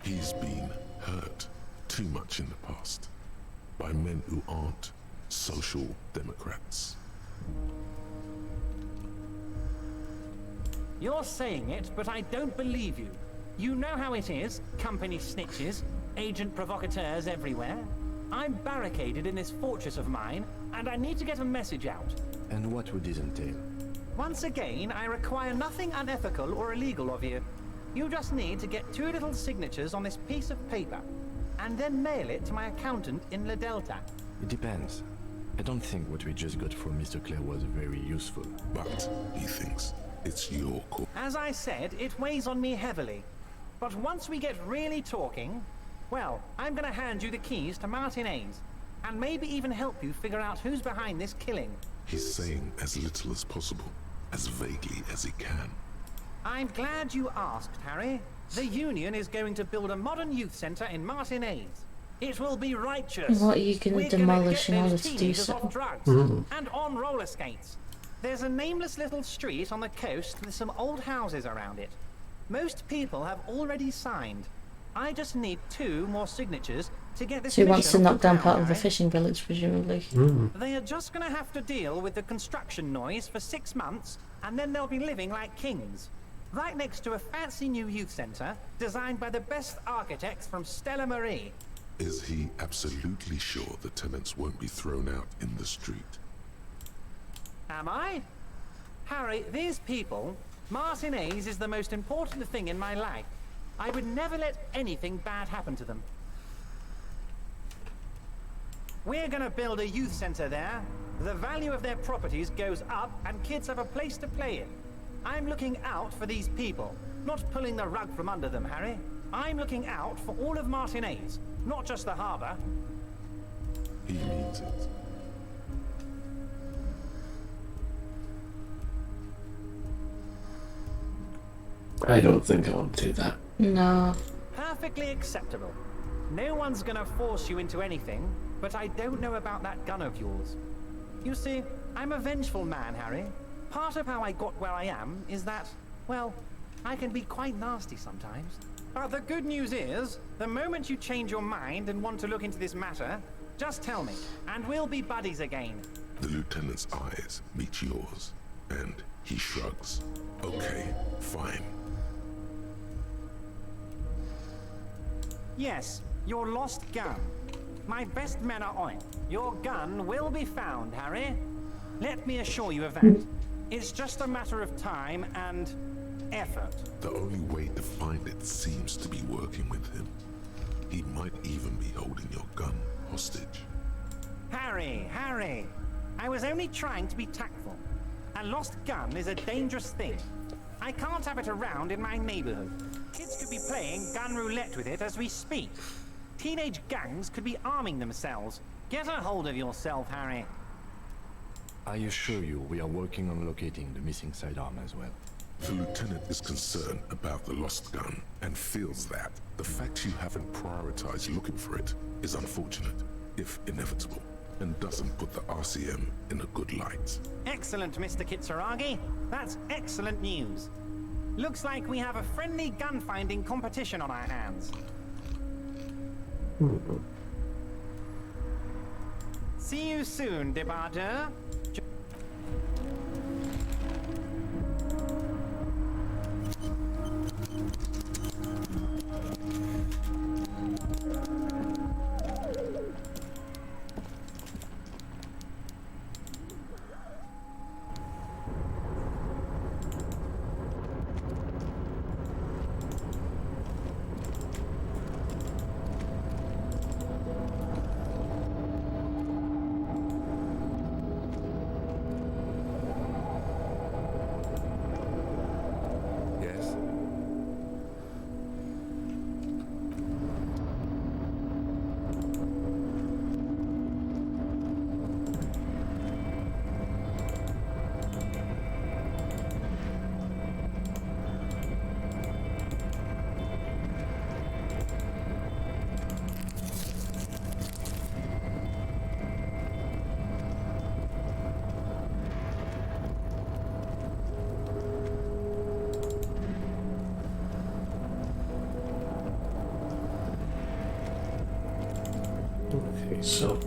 He's been hurt too much in the past by men who aren't social democrats. You're saying it, but I don't believe you. You know how it is, company snitches, agent provocateurs everywhere. I'm barricaded in this fortress of mine, and I need to get a message out. And what would this entail? Once again, I require nothing unethical or illegal of you. You just need to get 2 little signatures on this piece of paper, and then mail it to my accountant in La Delta. It depends. I don't think what we just got from Mr. Clare was very useful. But he thinks it's your call. As I said, it weighs on me heavily. But once we get really talking, well, I'm gonna hand you the keys to Martinez, and maybe even help you figure out who's behind this killing. He's saying as little as possible, as vaguely as he can. I'm glad you asked, Harry. The Union is going to build a modern youth centre in Martinez. It will be righteous. What are you going to demolish in order to do so? Off drugs and on roller skates. There's a nameless little street on the coast with some old houses around it. Most people have already signed. I just need 2 more signatures to get this. So he wants to mission knock down off the part of the ground, fishing village, presumably. They are just going to have to deal with the construction noise for 6 months, and then they'll be living like kings. Right next to a fancy new youth centre, designed by the best architects from Stella Marie. Is he absolutely sure the tenants won't be thrown out in the street? Am I? Harry, these people, Martinez is the most important thing in my life. I would never let anything bad happen to them. We're gonna build a youth center there. The value of their properties goes up and kids have a place to play in. I'm looking out for these people, not pulling the rug from under them, Harry. I'm looking out for all of Martinez, not just the harbor. He means it. I don't think I want to do that. No. Perfectly acceptable. No one's gonna force you into anything, but I don't know about that gun of yours. You see, I'm a vengeful man, Harry. Part of how I got where I am is that, well, I can be quite nasty sometimes. But the good news is, the moment you change your mind and want to look into this matter, just tell me, and we'll be buddies again. The lieutenant's eyes meet yours, and he shrugs. Okay, fine. Yes, your lost gun. My best men are on it. Your gun will be found, Harry. Let me assure you of that. It's just a matter of time and effort. The only way to find it seems to be working with him. He might even be holding your gun hostage. Harry, I was only trying to be tactful. A lost gun is a dangerous thing. I can't have it around in my neighborhood. Kids could be playing gun roulette with it as we speak. Teenage gangs could be arming themselves. Get a hold of yourself, Harry. I assure you we are working on locating the missing sidearm as well. The lieutenant is concerned about the lost gun and feels that the fact you haven't prioritized looking for it is unfortunate, if inevitable, and doesn't put the RCM in a good light. Excellent, Mr. Kitsuragi. That's excellent news. Looks like we have a friendly gun-finding competition on our hands. See you soon, Debardeur. Yes? Okay, so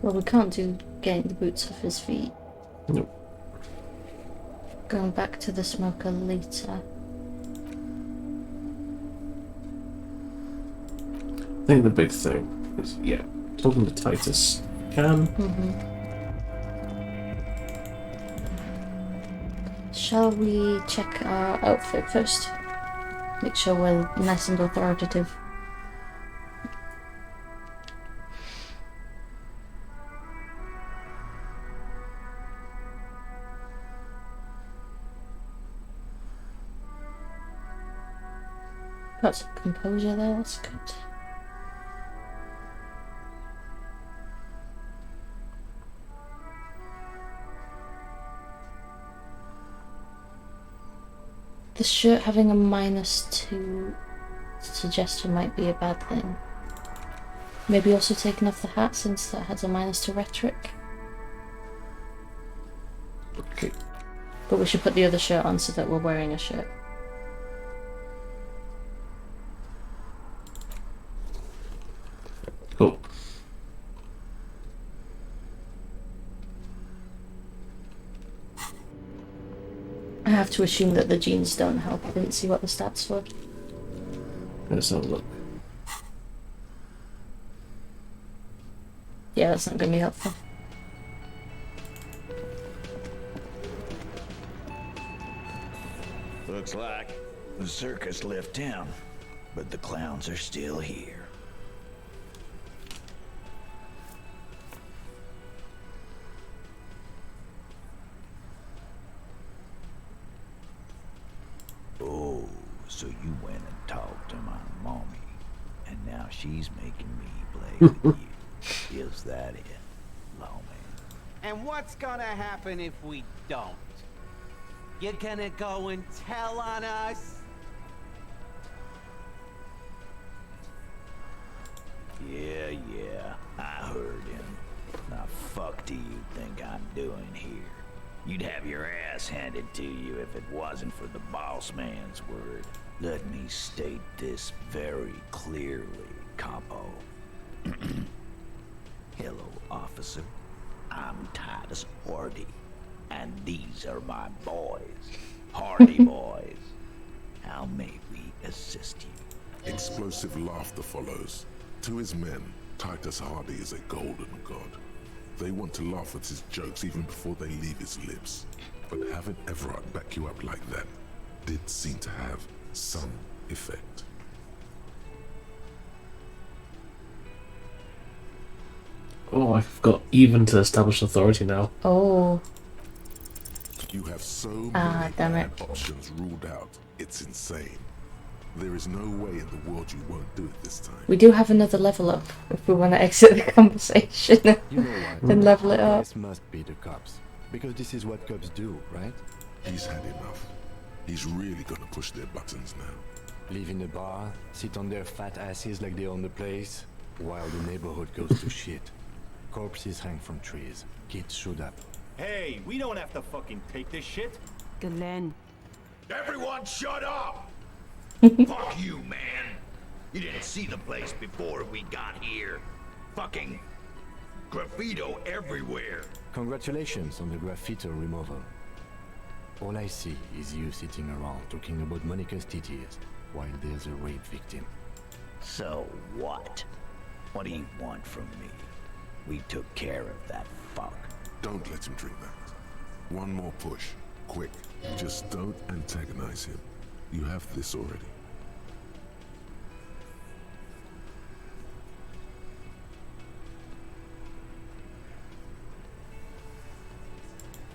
well, we can't do getting the boots off his feet. nope. Going back to the smoker later. I think the big thing is, yeah, talking to Titus. Can Shall we check our outfit first? Make sure we're nice and authoritative. Got some composure there, that's good. The shirt having a -2 suggestion might be a bad thing. Maybe also taking off the hat since that has a -2 rhetoric. okay. But we should put the other shirt on so that we're wearing a shirt. Cool. I have to assume that the jeans don't help. I didn't see what the stats were. Let's have a look. Yeah, that's not going to be helpful. Looks like the circus left town, but the clowns are still here. Oh, so you went and talked to my mommy, and now she's making me play with you. Is that it, lawman? And what's gonna happen if we don't? You're gonna go and tell on us? Yeah, I heard him. Now fuck do you think I'm doing here? You'd have your ass handed to you if it wasn't for the boss man's word. Let me state this very clearly, Capo. Hello, officer. I'm Titus Hardy, and these are my boys, Hardy boys. How may we assist you? Explosive laughter follows. To his men, Titus Hardy is a golden god. They want to laugh at his jokes even before they leave his lips. But having Everard back you up like that did seem to have some effect. Oh, I've got even to establish authority now. Oh. You have so many damn it. bad options ruled out. It's insane. There is no way in the world you won't do it this time. We do have another level up if we want to exit the conversation You know what? and level it up. This must be the cops. Because this is what cops do, right? He's had enough. He's really gonna push their buttons now. Live in a bar, sit on their fat asses like they own the place, while the neighborhood goes to shit. Corpses hang from trees. Kids shoot up. Hey, we don't have to fucking take this shit. Glenn. Everyone shut up! Fuck you, man! You didn't see the place before we got here. Fucking graffito everywhere. Congratulations on the graffiti removal. All I see is you sitting around talking about Monica's titties while there's a rape victim. So what? What do you want from me? We took care of that fuck. Don't let him drink that. One more push. Quick. Just don't antagonize him. You have this already.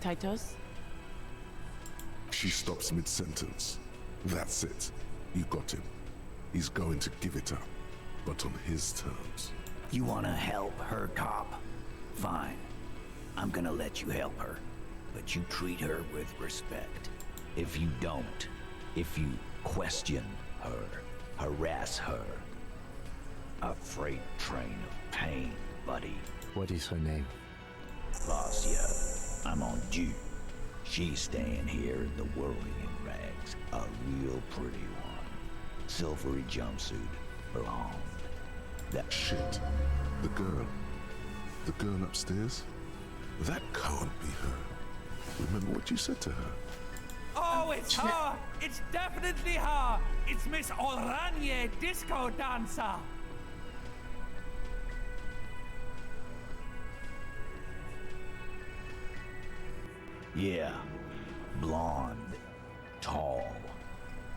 Titus? She stops mid-sentence. That's it. You got him. He's going to give it up, but on his terms. You wanna help her, cop? Fine. I'm gonna let you help her. But you treat her with respect. If you don't, if you question her, harass her, a freight train of pain, buddy. What is her name? Vasya. I'm on due. She's staying here in the whirling rags. A real pretty one. Silvery jumpsuit. Blonde. That shit. The girl. The girl upstairs? That can't be her. Remember what you said to her? Oh, it's her! It's definitely her! It's Miss Oranje, disco dancer! Yeah. Blonde. Tall.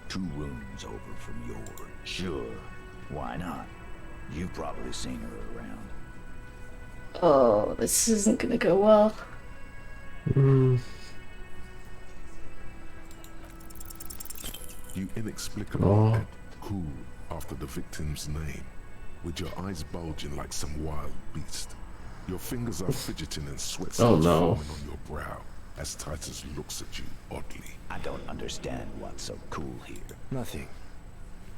2 rooms over from yours. Sure. Why not? You've probably seen her around. Oh, this isn't gonna go well. You inexplicably act cool after the victim's name, with your eyes bulging like some wild beast. Your fingers are fidgeting and sweat starts forming on your brow as Titus looks at you oddly. I don't understand what's so cool here. Nothing.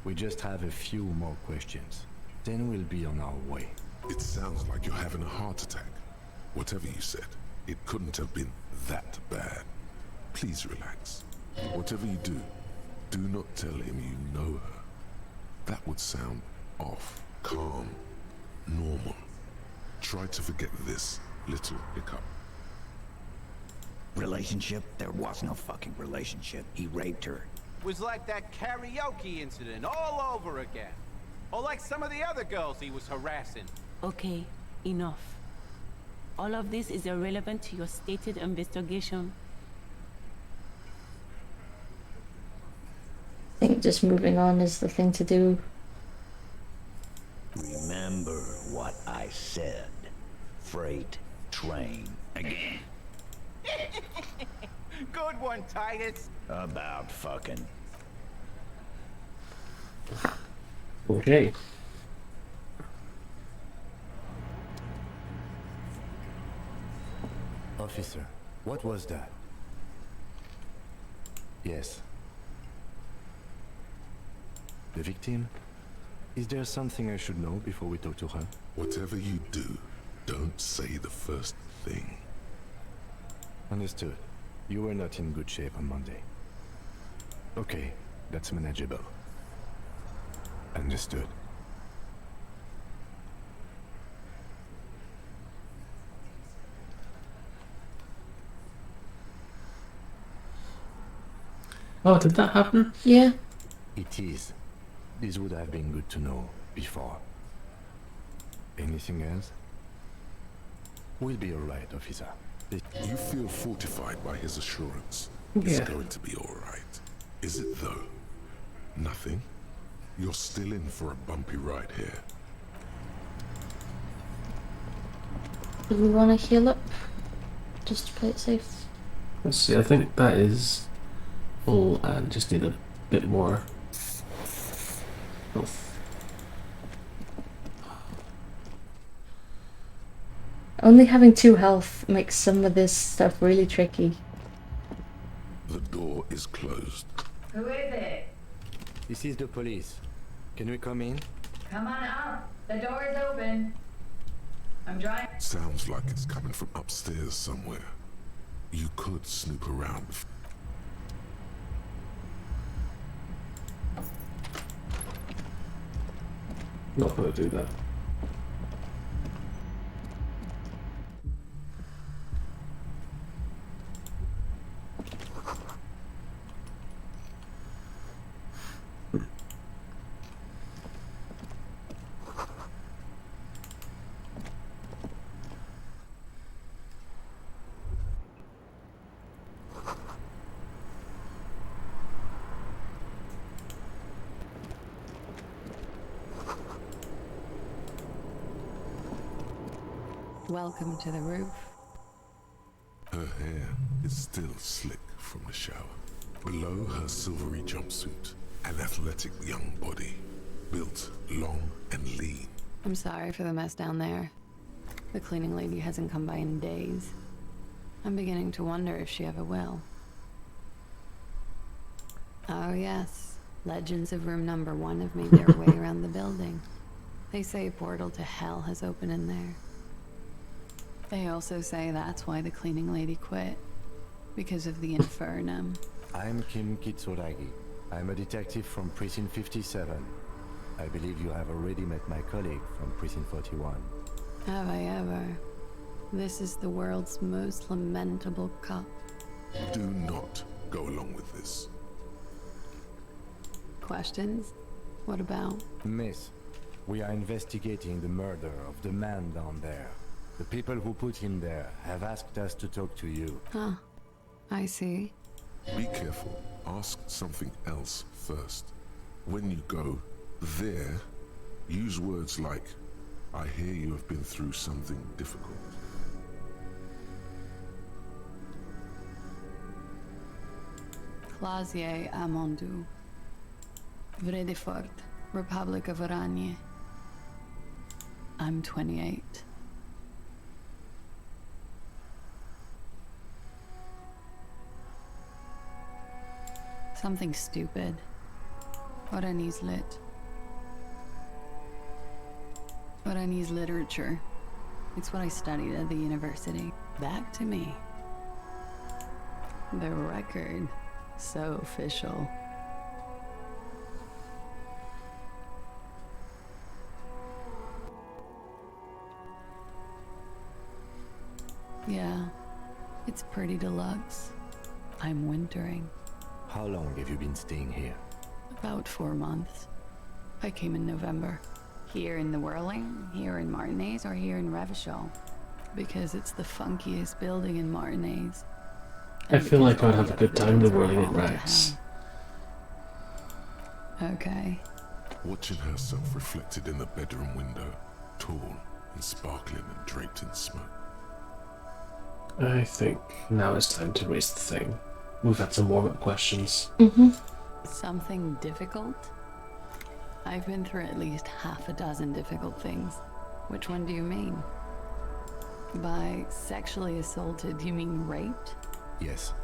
We just have a few more questions. Then we'll be on our way. It sounds like you're having a heart attack. Whatever you said, it couldn't have been that bad. Please relax. Whatever you do, do not tell him you know her. That would sound off, calm, normal. Try to forget this little hiccup. Relationship? There was no fucking relationship. He raped her. Was like that karaoke incident all over again. Or like some of the other girls he was harassing. Okay, enough. all of this is irrelevant to your stated investigation. I think just moving on is the thing to do. Remember what I said. Freight train again. Good one, Titus. About fucking. Okay. Officer, what was that? Yes. The victim? Is there something I should know before we talk to her? Whatever you do, don't say the first thing. Understood. You were not in good shape on Monday. Okay, that's manageable. Understood. Oh, did that happen? Yeah. It is. This would have been good to know before. Anything else? We'll be alright, officer. You feel fortified by his assurance. It's Yeah. going to be alright. Is it though? Nothing? You're still in for a bumpy ride here. Do we want to heal up? Just to play it safe. Let's see, I think that is full and just need a bit more health. Only having 2 health makes some of this stuff really tricky. The door is closed. Who is it? This is the police. Can we come in? Come on up. The door is open. I'm driving. Sounds like it's coming from upstairs somewhere. You could snoop around. Not gonna do that. Welcome to the roof. Her hair is still slick from the shower. Below her silvery jumpsuit, an athletic young body, built long and lean. I'm sorry for the mess down there. The cleaning lady hasn't come by in days. I'm beginning to wonder if she ever will. Oh yes, legends of room number 1 have made their way around the building. They say a portal to hell has opened in there. They also say that's why the cleaning lady quit. Because of the infernum. I'm Kim Kitsuragi. I'm a detective from Precinct 57. I believe you have already met my colleague from Precinct 41. Have I ever? This is the world's most lamentable cop. Do not go along with this. Questions? What about? Miss, we are investigating the murder of the man down there. The people who put him there have asked us to talk to you. Huh. I see. Be careful. Ask something else first. When you go there, use words like, I hear you have been through something difficult. Clasier Amondu. Vredefort, Republic of Oranje. I'm 28. Something stupid. Oranese lit. Oranese literature. It's what I studied at the university. Back to me. The record. So official. Yeah, it's pretty deluxe. I'm wintering. How long have you been staying here? About 4 months. I came in November. Here in the Whirling, here in Martinez, or here in Revachol? Because it's the funkiest building in Martinez. I feel like I'd have a good time whirling in rags. Okay. Watching herself reflected in the bedroom window, tall and sparkling and draped in smoke. I think now it's time to raise the thing. We've had some warm-up questions. Something difficult? I've been through at least half a dozen difficult things. Which one do you mean? By sexually assaulted, you mean raped? Yes.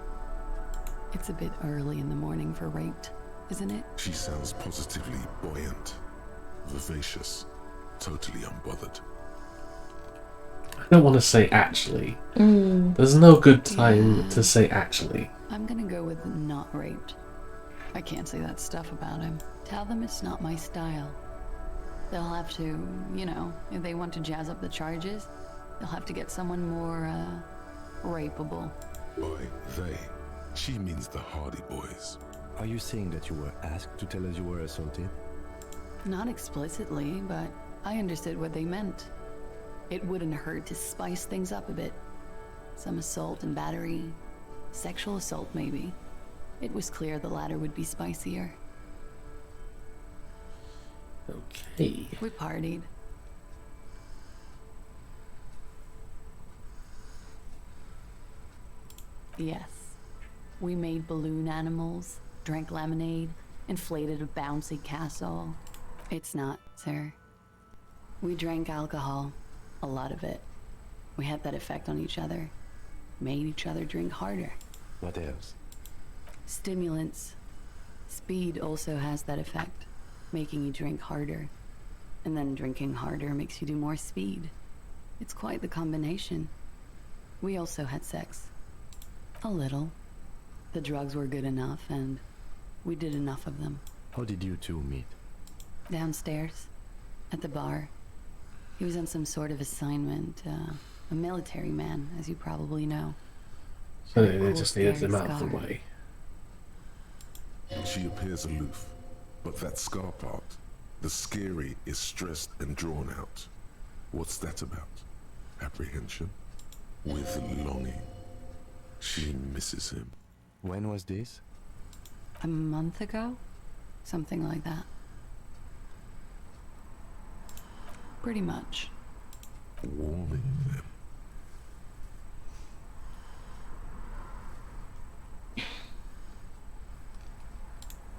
It's a bit early in the morning for raped, isn't it? She sounds positively buoyant, vivacious, totally unbothered. I don't want to say actually. There's no good time to say actually. I'm gonna go with not raped. I can't say that stuff about him. Tell them it's not my style. They'll have to, you know, if they want to jazz up the charges, they'll have to get someone more, rapeable. By they, she means the Hardy Boys. Are you saying that you were asked to tell us you were assaulted? Not explicitly, but I understood what they meant. It wouldn't hurt to spice things up a bit. Some assault and battery. Sexual assault, maybe. It was clear the latter would be spicier. Okay. We partied. Yes. We made balloon animals, drank lemonade, inflated a bouncy castle. It's not, sir. We drank alcohol. A lot of it. We had that effect on each other. Made each other drink harder. What else? Stimulants. Speed also has that effect, making you drink harder. And then drinking harder makes you do more speed. It's quite the combination. We also had sex. A little. The drugs were good enough, and we did enough of them. How did you two meet? Downstairs. At the bar. He was on some sort of assignment. A military man, as you probably know. So they just needed them out of the way. She appears aloof, but that scar part, the scary, is stressed and drawn out. What's that about? Apprehension? With longing. She misses him. When was this? A month ago? Something like that. Pretty much. Warming them.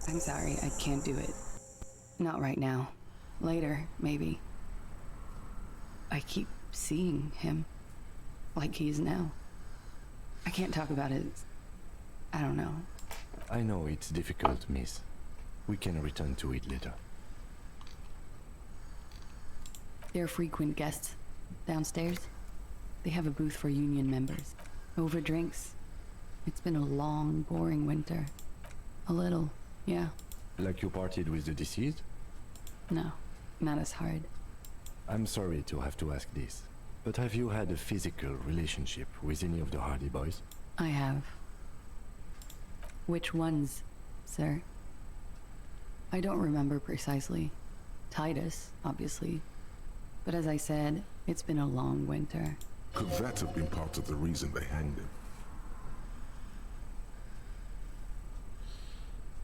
I'm sorry, I can't do it. Not right now. Later, maybe. I keep seeing him. Like he is now. I can't talk about it. I don't know. I know it's difficult, miss. We can return to it later. They're frequent guests downstairs. They have a booth for union members. Over drinks. It's been a long, boring winter. A little, yeah. Like you partied with the deceased? No, not as hard. I'm sorry to have to ask this, but have you had a physical relationship with any of the Hardy Boys? I have. Which ones, sir? I don't remember precisely. Titus, obviously. But as I said, it's been a long winter. Could that have been part of the reason they hanged him?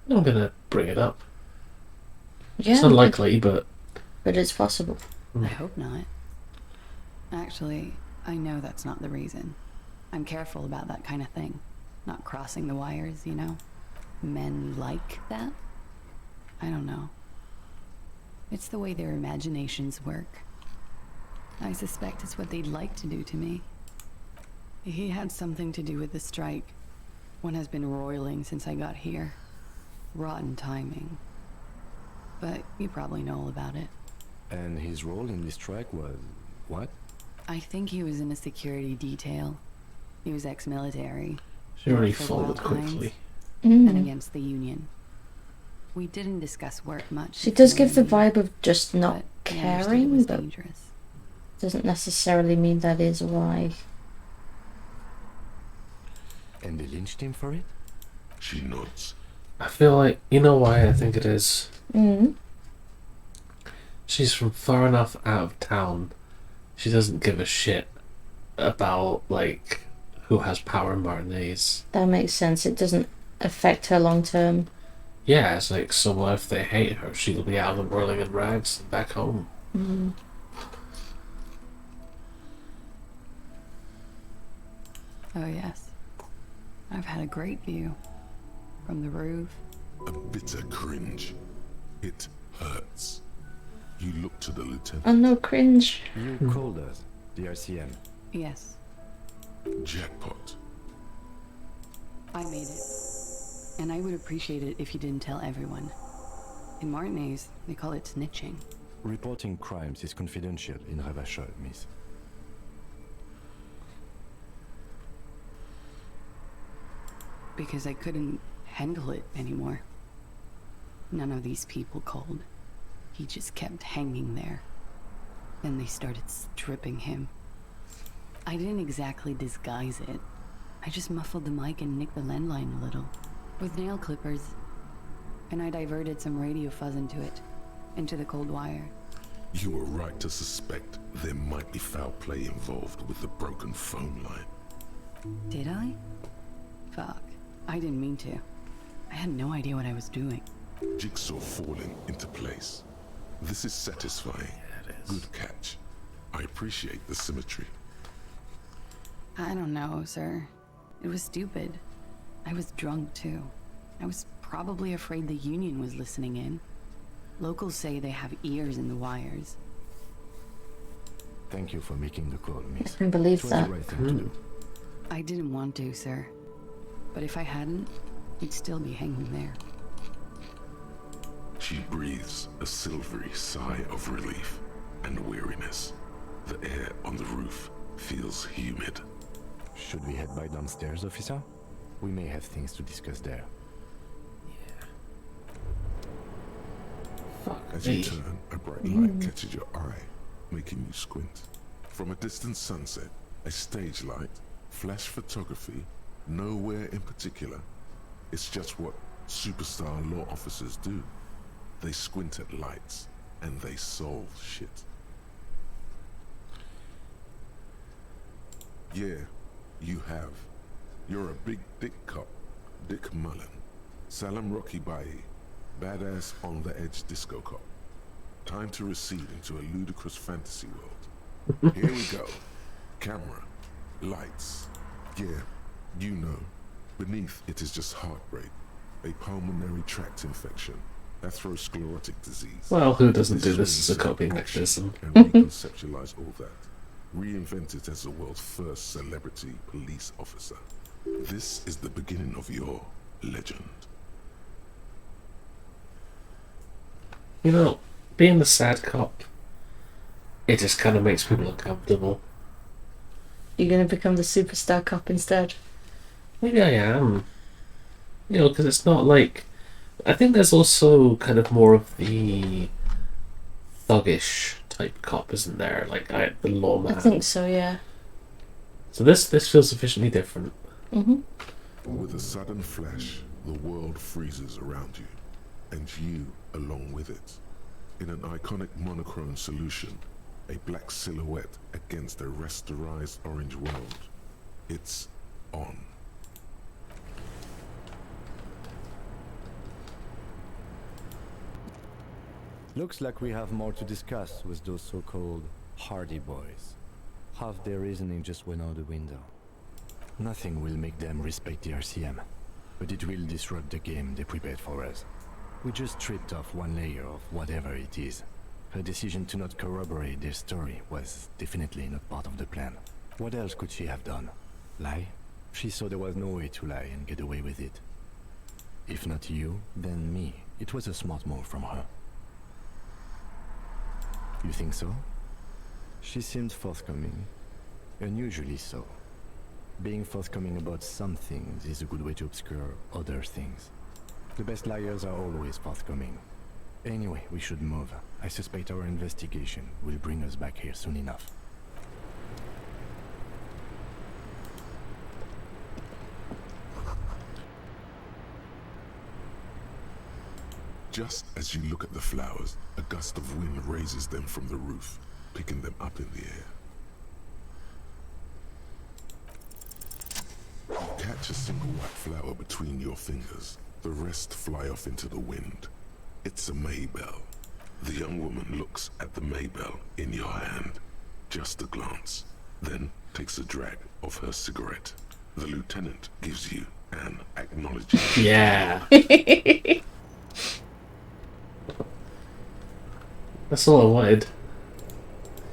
I'm gonna bring it up. Yeah, it's unlikely, but it's possible. I hope not. Actually, I know that's not the reason. I'm careful about that kind of thing. Not crossing the wires, you know? Men like that? I don't know. It's the way their imaginations work. I suspect it's what they'd like to do to me. He had something to do with the strike. One has been roiling since I got here. Rotten timing. But you probably know all about it. And his role in this strike was what? I think he was in a security detail. He was ex-military. She already For folded Wild Pines quickly. And against the Union. We didn't discuss work much. She does give the vibe of just not But I understood it caring, was but dangerous. doesn't necessarily mean that is why. And they lynched him for it? She nods. I feel like, you know why I think it is? Mm. She's from far enough out of town. She doesn't give a shit. about like who has power in Martinez. That makes sense. It doesn't affect her long term. Yeah, it's like, so what if they hate her? She'll be out of the whirling in rags and back home. Mm. Oh, yes. I've had a great view. From the roof. A bitter cringe. It hurts. You look to the lieutenant. Oh no, cringe. You called us, the RCM. Yes, Jackpot. I made it. And I would appreciate it if you didn't tell everyone. In Martinez, they call it snitching. Reporting crimes is confidential in Ravachol, miss. Because I couldn't handle it anymore. None of these people called. He just kept hanging there. Then they started stripping him. I didn't exactly disguise it. I just muffled the mic and nicked the landline a little. With nail clippers. And I diverted some radio fuzz into it. Into the cold wire. You were right to suspect there might be foul play involved with the broken phone line. Did I? Fuck. I didn't mean to. I had no idea what I was doing. Jigsaw falling into place. This is satisfying. Yeah, it is. Good catch. I appreciate the symmetry. I don't know, sir. It was stupid. I was drunk too. I was probably afraid the Union was listening in. Locals say they have ears in the wires. Thank you for making the call, miss. I can believe It was that. the right thing to do. I didn't want to, sir. But if I hadn't, he'd still be hanging there. She breathes a silvery sigh of relief and weariness. The air on the roof feels humid. Should we head by downstairs, officer? We may have things to discuss there. Fuck As me. you turn, a bright light catches your eye, making you squint. From a distant sunset, a stage light, flash photography, nowhere in particular. It's just what superstar law officers do. They squint at lights, and they solve shit. Yeah, you have. You're a big dick cop, Dick Mullen. Salam Rocky Bayi, badass on the edge disco cop. Time to recede into a ludicrous fantasy world. Here we go. Camera, lights. Yeah, you know. Beneath it is just heartbreak, a pulmonary tract infection, atherosclerotic disease. Well, who doesn't do This this as a swings coping into action mechanism? And reconceptualize all that. Reinvent it as the world's first celebrity police officer. This is the beginning of your legend. You know, being the sad cop, it just kind of makes people uncomfortable. You're gonna become the superstar cop instead. Maybe I am. You know, because it's not like... I think there's also kind of more of the thuggish type cop, isn't there? Like the lawman. I think so, yeah. So this feels sufficiently different. Mm-hmm. With a sudden flash, the world freezes around you, and you along with it. In an iconic monochrome solution, a black silhouette against a rasterized orange world. It's on. Looks like we have more to discuss with those so-called Hardy Boys. Half their reasoning just went out the window. Nothing will make them respect the RCM, but it will disrupt the game they prepared for us. We just stripped off one layer of whatever it is. Her decision to not corroborate their story was definitely not part of the plan. What else could she have done? Lie? She saw there was no way to lie and get away with it. If not you, then me. It was a smart move from her. You think so? She seemed forthcoming. Unusually so. Being forthcoming about some things is a good way to obscure other things. The best liars are always forthcoming. Anyway, we should move. I suspect our investigation will bring us back here soon enough. Just as you look at the flowers, a gust of wind raises them from the roof, picking them up in the air. catch a single white flower between your fingers. The rest fly off into the wind. It's a Maybell. The young woman looks at the Maybell in your hand. Just a glance. Then takes a drag of her cigarette. The lieutenant gives you an acknowledgement. Yeah. That's all I wanted.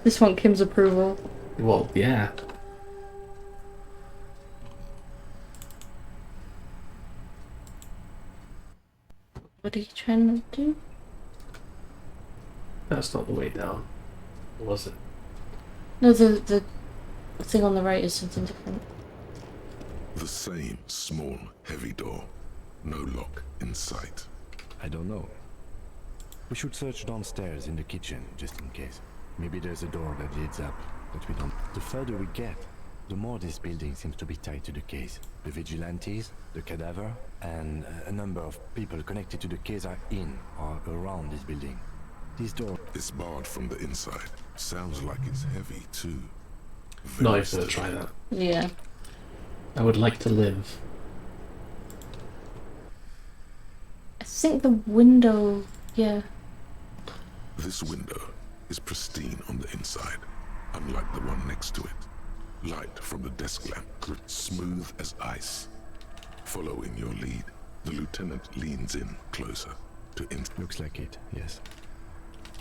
This one Kim's approval. Well, yeah. What are you trying to do? That's not the way down. Was it? No, the thing on the right is something different. The same small, heavy door. No lock in sight. I don't know. We should search downstairs in the kitchen, just in case. Maybe there's a door that leads up, but we don't. The further we get, the more this building seems to be tied to the case. The vigilantes, the cadaver, and a number of people connected to the case are in or around this building. This door is barred from the inside. Sounds like it's heavy too. Not even gonna try that. Yeah. I would like to live. I think the window, yeah. This window is pristine on the inside, unlike the one next to it. Light from the desk lamp drips smooth as ice. Following your lead, the lieutenant leans in closer to Looks like it, yes.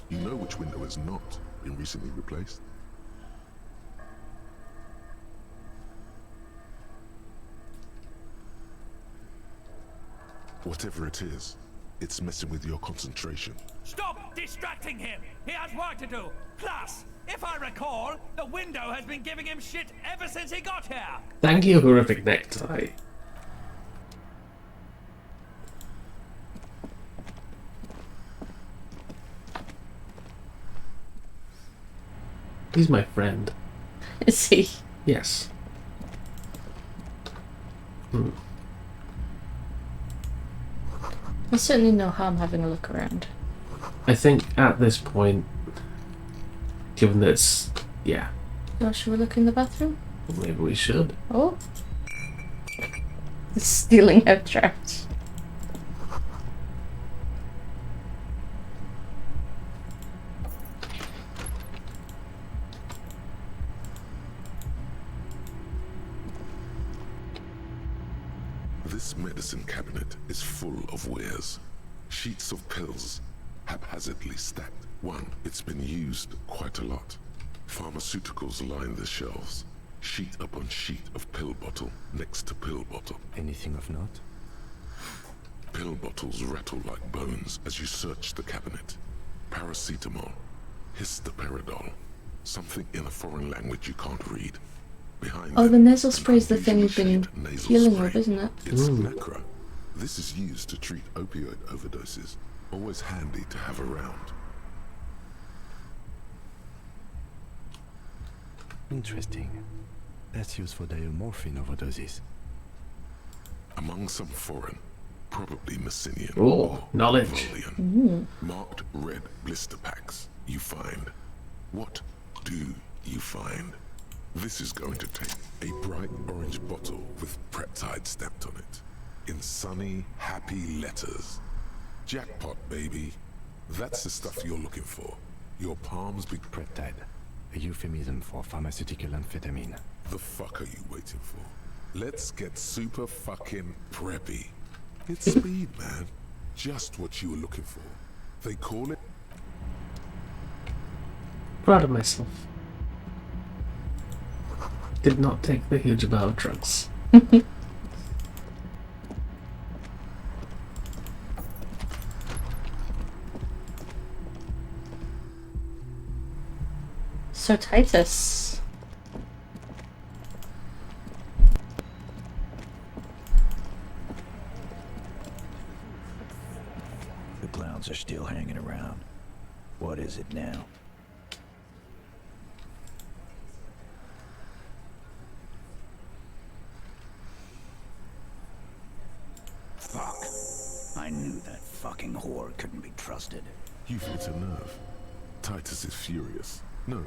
You know which window has not been recently replaced? Whatever it is, it's messing with your concentration. Stop distracting him! He has work to do! Plus, if I recall, the window has been giving him shit ever since he got here! Thank you, horrific necktie. He's my friend. Is he? Yes. Hmm. There's certainly no harm having a look around. I think at this point, given that it's, yeah. Oh, should we look in the bathroom? Maybe we should. Oh. Stealing her trash. This medicine cabinet is full of wares. Sheets of pills, haphazardly stacked. It's been used quite a lot. Pharmaceuticals line the shelves. Sheet upon sheet of pill bottle next to pill bottle. Anything of note? Pill bottles rattle like bones as you search the cabinet. Paracetamol, histoparidol, something in a foreign language you can't read. Behind Oh, them, the nasal spray is the thing you've been nasal healing spray. with, isn't it? It's Nacra. This is used to treat opioid overdoses. Always handy to have around. Interesting. That's used for diamorphine overdoses. Among some foreign, probably Messinian Oh, or knowledge. Volian, marked red blister packs you find. What do you find? This is going to take a bright orange bottle with Preptide stamped on it. In sunny, happy letters. Jackpot, baby. That's the stuff you're looking for. Your palms be Preptide, a euphemism for pharmaceutical amphetamine. The fuck are you waiting for? Let's get super fucking preppy. It's speed, man. Just what you were looking for. They call it... Proud of myself. Did not take the huge amount of drugs. So Titus. The clowns are still hanging around. What is it now? Fuck. I knew that fucking whore couldn't be trusted. You've hit a nerve. Titus is furious. No,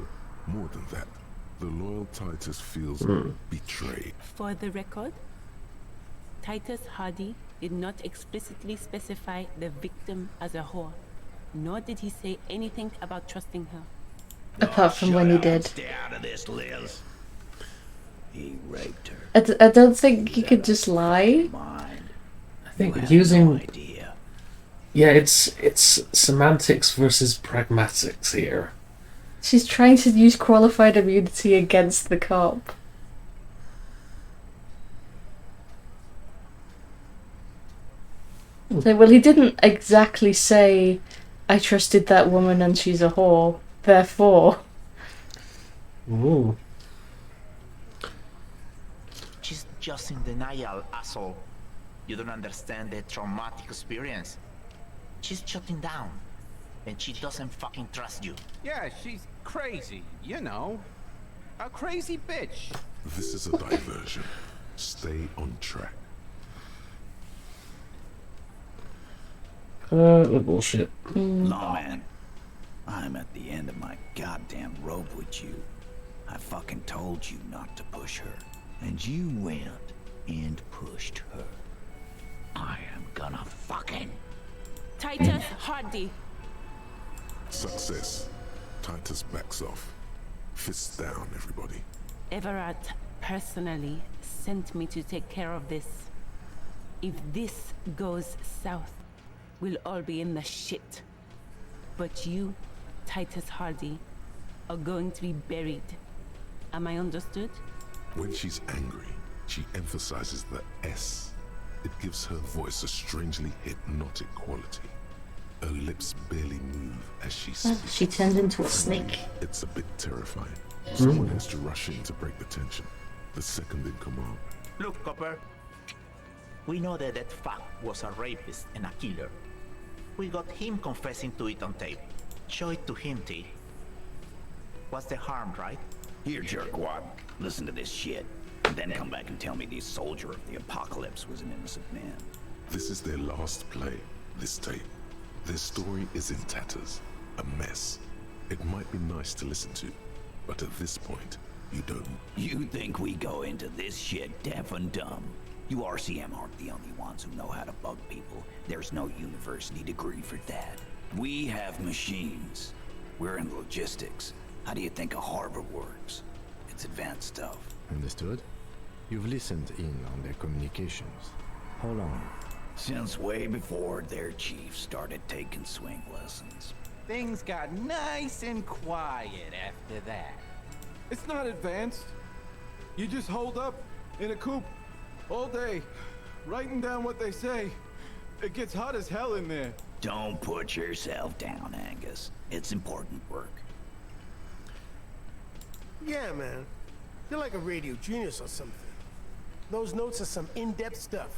more than that. The loyal Titus feels betrayed. For the record, Titus Hardy did not explicitly specify the victim as a whore, nor did he say anything about trusting her. Apart from when he did. Stay out of this, Liz. He raped her. I don't think he could just lie. I think using... Yeah, it's semantics versus pragmatics here. She's trying to use qualified immunity against the cop. So, well, he didn't exactly say, I trusted that woman and she's a whore, therefore. Ooh. She's just in denial, asshole. You don't understand the traumatic experience. She's shutting down, and she doesn't fucking trust you. Yeah, she's crazy, you know. A crazy bitch. This is a diversion. Stay on track. Bullshit. Lawman, I'm at the end of my goddamn rope with you. I fucking told you not to push her, and you went and pushed her. I am gonna fucking... Titus Hardy. Success. Titus backs off. Fists down, everybody. Everard personally sent me to take care of this. If this goes south, we'll all be in the shit. But you, Titus Hardy, are going to be buried. Am I understood? When she's angry, she emphasizes the S. It gives her voice a strangely hypnotic quality. Her lips barely move as she speaks. She turned into a snake. It's a bit terrifying. Someone has to rush in to break the tension. The second in command. Look, Copper. We know that that fuck was a rapist and a killer. We got him confessing to it on tape. Show it to him, T. What's the harm, right? Here, jerkwad. Listen to this shit. And then come back and tell me the soldier of the apocalypse was an innocent man. This is their last play, this tape. Their story is in tatters. A mess. It might be nice to listen to, but at this point, you don't. You think we go into this shit deaf and dumb? You RCM aren't the only ones who know how to bug people. There's no university degree for that. We have machines. We're in logistics. How do you think a harbor works? It's advanced stuff. Understood? You've listened in on their communications. How long? Since way before their chief started taking swing lessons. Things got nice and quiet after that. It's not advanced. You just hold up in a coop all day, writing down what they say. It gets hot as hell in there. Don't put yourself down, Angus. It's important work. Yeah, man. You're like a radio genius or something. Those notes are some in-depth stuff.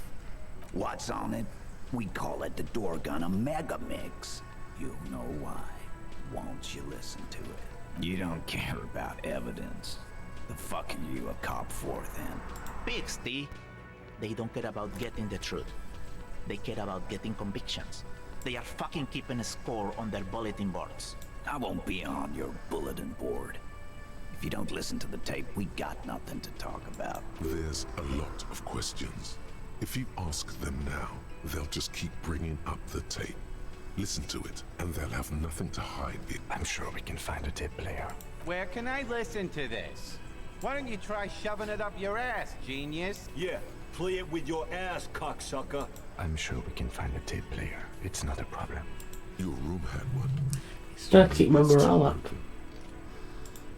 What's on it? We call it the Dorgun Mega Mix. You know why. Won't you listen to it? You don't care about evidence. The fuck are you a cop for, then? Pigs, T. They don't care about getting the truth. They care about getting convictions. They are fucking keeping a score on their bulletin boards. I won't be on your bulletin board. If you don't listen to the tape, we got nothing to talk about. There's a lot of questions. If you ask them now, they'll just keep bringing up the tape. Listen to it, and they'll have nothing to hide. I'm sure we can find a tape player. Where can I listen to this? Why don't you try shoving it up your ass, genius? Yeah, play it with your ass, cocksucker. I'm sure we can find a tape player. It's not a problem. Your room had one. Still keep my morale up.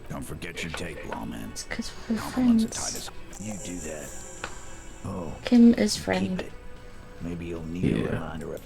Don't forget your tape, lawman. It's because we're Compliments of friends. Titus. You do that. Oh, Kim is friend. keep it. Maybe you'll need a reminder of...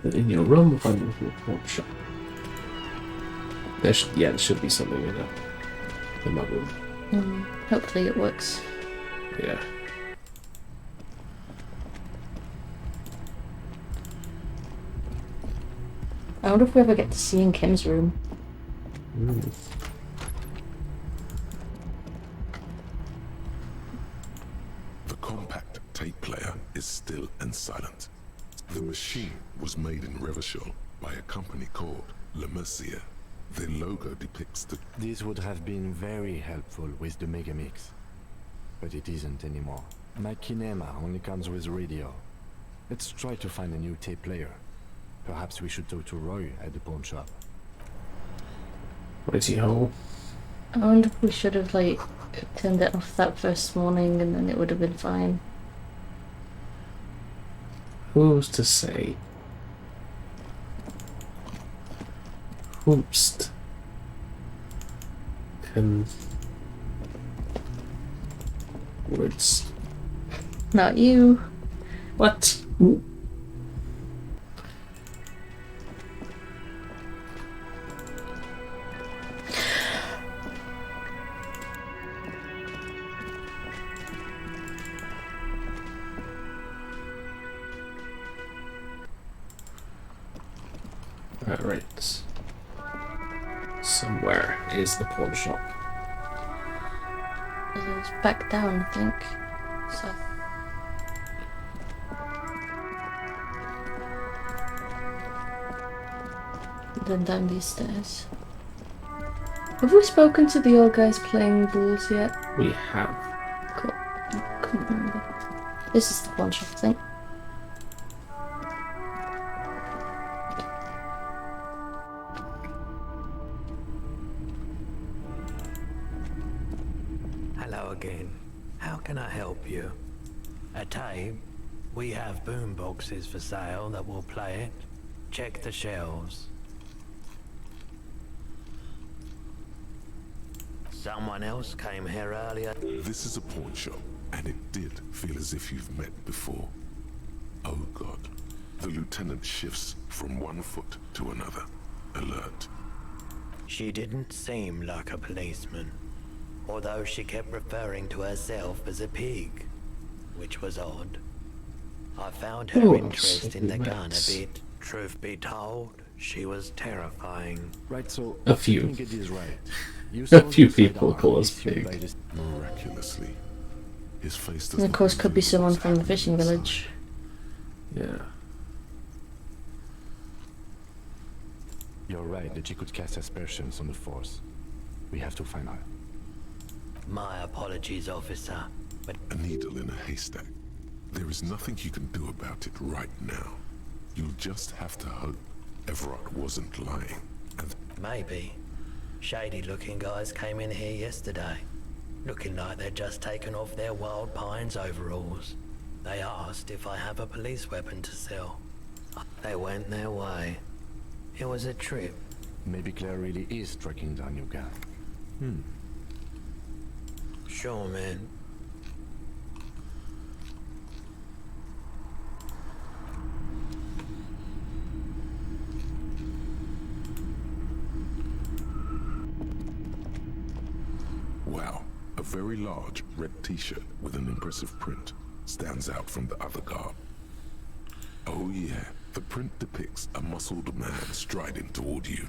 In your room, find a report shop. There should be something in my room. Hopefully it works. Yeah. I wonder if we ever get to see in Kim's room. The compact tape player is still and silent. The machine was made in Revachol by a company called Le Mercier. Their logo depicts the... This would have been very helpful with the Megamix. But it isn't anymore. My Kinema only comes with radio. Let's try to find a new tape player. Perhaps we should talk to Roy at the pawn shop. Righty ho. I wonder if we should have, like, turned it off that first morning and then it would have been fine. Who's to say? Whoopst. Can... Words. Not you. What? Alright. Somewhere is the pawn shop. It's back down, I think. So. Then down these stairs. Have we spoken to the old guys playing balls yet? We have. Cool. I couldn't remember. This is the pawn shop, I think. Hello again. How can I help you? A tape? We have boom boxes for sale that will play it. Check the shelves. Someone else came here earlier. This is a pawn shop, and it did feel as if you've met before. Oh God. The lieutenant shifts from one foot to another. Alert. She didn't seem like a policeman, although she kept referring to herself as a pig, which was odd. I found her interest in the gun a bit. Truth be told, she was terrifying. Right, so a few. Get this right. A few people call us pig. Miraculously, his face does And of course, could be someone from the fishing village. Yeah. You're right that she could cast aspersions on the force. We have to find her. My apologies, officer, but a needle in a haystack. There is nothing you can do about it right now. You'll just have to hope Everett wasn't lying. And maybe. Shady-looking guys came in here yesterday, looking like they'd just taken off their Wild Pines overalls. They asked if I have a police weapon to sell. They went their way. It was a trip. Maybe Claire really is tracking down your gun. Sure, man. wow, a very large red t-shirt with an impressive print stands out from the other garb. Oh yeah, the print depicts a muscled man striding toward you,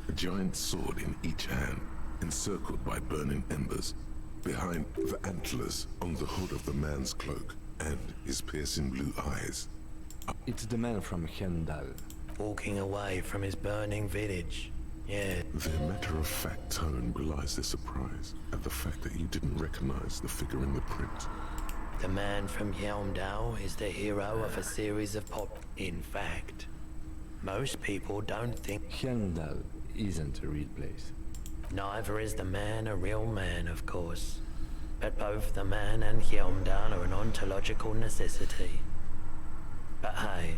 a giant sword in each hand, encircled by burning embers. Behind the antlers on the hood of the man's cloak and his piercing blue eyes. It's the man from Hendal. Walking away from his burning village. Yeah. Their matter-of-fact tone belies their surprise at the fact that you didn't recognize the figure in the print. The man from Helmdale is the hero of a series of pop. In fact, most people don't think Helmdale isn't a real place. Neither is the man a real man, of course. But both the man and Helmdale are an ontological necessity. But hey,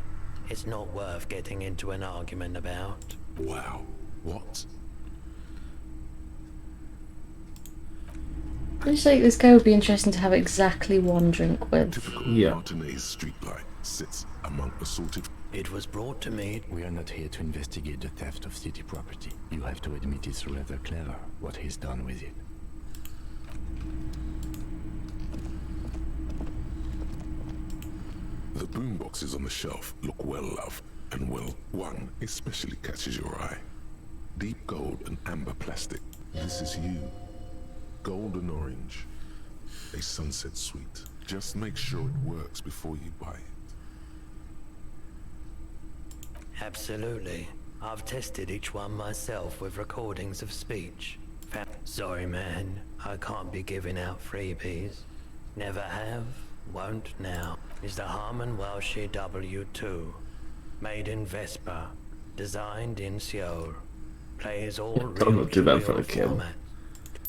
it's not worth getting into an argument about. Wow. What? I just like this guy would be interesting to have exactly one drink with. Typical Martinez streetlight sits among assorted. It was brought to me. We are not here to investigate the theft of city property. You have to admit it's rather clever what he's done with it. The boomboxes on the shelf look well loved, And well, one especially catches your eye. Deep gold and amber plastic. This is you. Golden orange. A sunset suite. Just make sure it works before you buy it. Absolutely. I've tested each one myself with recordings of speech. Sorry, man. I can't be giving out freebies. Never have, won't now. Is the Harmon Welshie W2. Made in Vespa. Designed in Seoul. Plays all Don't do that for a kill. format.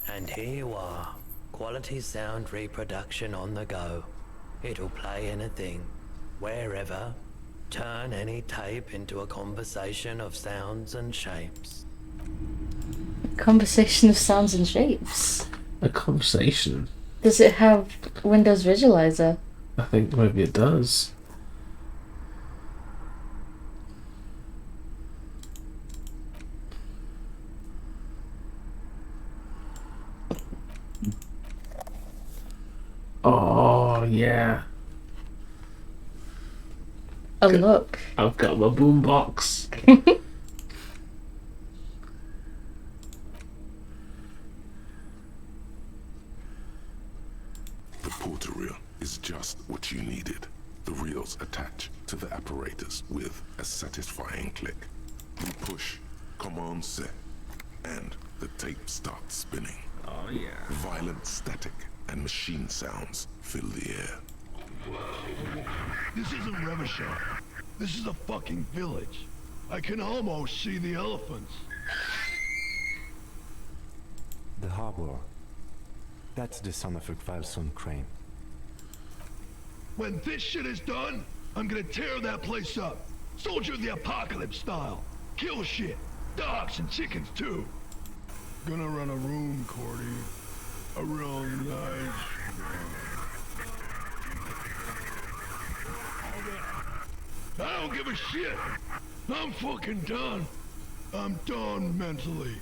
And here you are. Quality sound reproduction on the go. It'll play anything. Wherever. Turn any tape into a conversation of sounds and shapes. Conversation of sounds and shapes. A conversation? Does it have Windows Visualizer? I think maybe it does. Oh, yeah. Oh, look. I've got my boombox. The porter reel is just what you needed. The reels attach to the apparatus with a satisfying click. You push, command set, and the tape starts spinning. Oh yeah. Violent static and machine sounds fill the air. This isn't Revachol. This is a fucking village. I can almost see the elephants. The harbor. That's the son of a Kvalson crane. When this shit is done, I'm gonna tear that place up. Soldier of the Apocalypse style. Kill shit. Dogs and chickens too. Gonna run a room, Cordy. A real nice. I don't give a shit. I'm fucking done. I'm done mentally.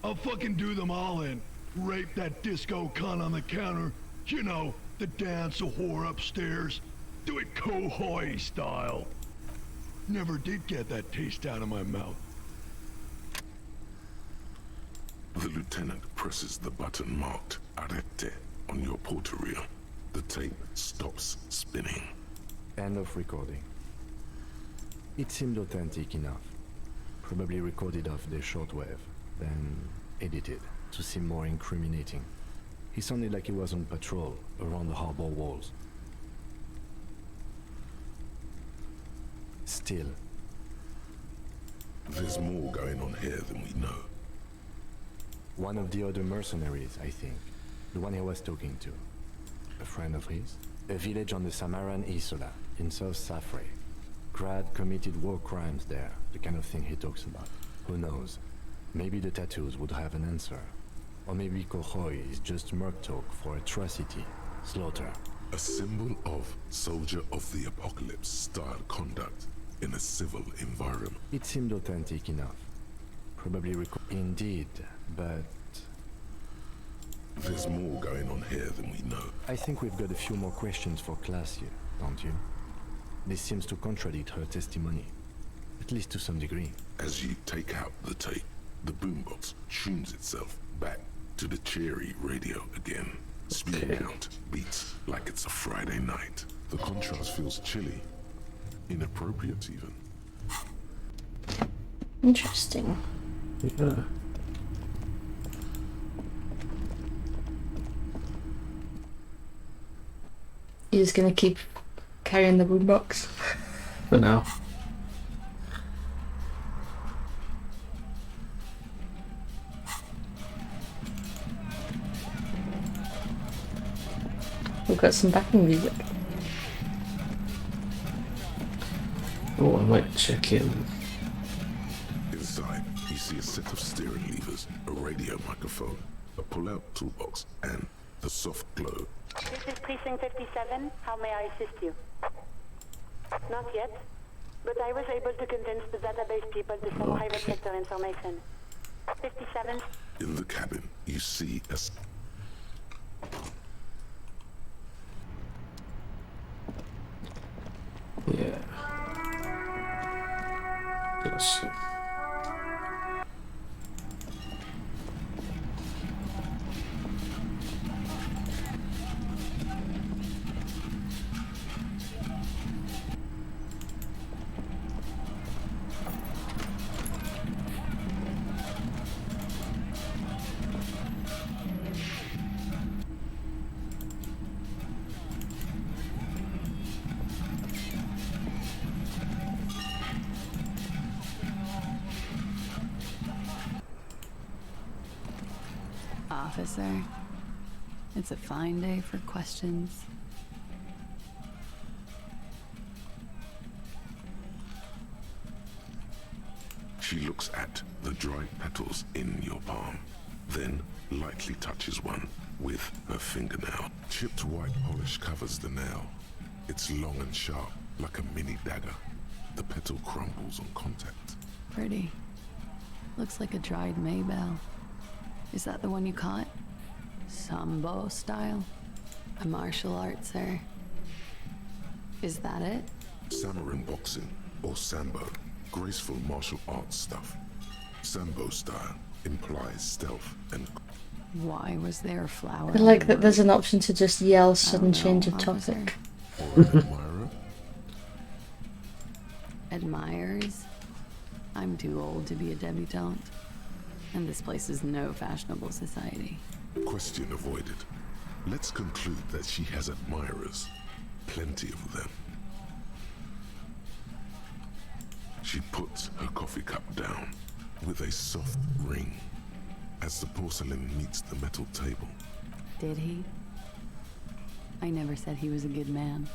I'll fucking do them all in. Rape that disco cunt on the counter. You know, the dance a whore upstairs. Do it Kohoi style. Never did get that taste out of my mouth. The lieutenant presses the button marked Arete on your porter reel. The tape stops spinning. End of recording. It seemed authentic enough. Probably recorded off the shortwave, then edited to seem more incriminating. He sounded like he was on patrol around the harbor walls. Still. There's more going on here than we know. One of the other mercenaries, I think. The one he was talking to. A friend of his? A village on the Samaran Isola, in South Safre. Grad committed war crimes there, the kind of thing he talks about. Who knows? Maybe the tattoos would have an answer. Or maybe Kohoi is just merc talk for atrocity, slaughter. A symbol of soldier of the apocalypse style conduct in a civil environment. It seemed authentic enough. Probably indeed, but... There's more going on here than we know. I think we've got a few more questions for class here, don't you? This seems to contradict her testimony. At least to some degree. As you take out the tape, the boombox tunes itself back to the cheery radio again. Speed count beats like it's a Friday night. The contrast feels chilly. Inappropriate even. Interesting. Yeah. You're just gonna keep carrying the boombox? For now. We've got some backing music. Oh, I might check in. Inside, you see a set of steering levers, a radio microphone, a pull-out toolbox, and the soft glow. This is Precinct 57. How may I assist you? Not yet, but I was able to convince the database people to send private sector information. 57. In the cabin, you see a... Yeah. ridiculous. Officer, it's a fine day for questions. She looks at the dried petals in your palm, then lightly touches one with her fingernail. Chipped white polish covers the nail. It's long and sharp, like a mini dagger. The petal crumbles on contact. Pretty. Looks like a dried Maybell. Is that the one you caught? Sambo style? A martial art, sir. Is that it? Samurai boxing, or Sambo. Graceful martial arts stuff. Sambo style implies stealth and... Why was there a flower? I like that there's an option to just yell sudden change of topic. Or an admirer? Admirers? I'm too old to be a debutante. And this place is no fashionable society. Question avoided. Let's conclude that she has admirers. Plenty of them. She puts her coffee cup down with a soft ring as the porcelain meets the metal table. Did he? I never said he was a good man,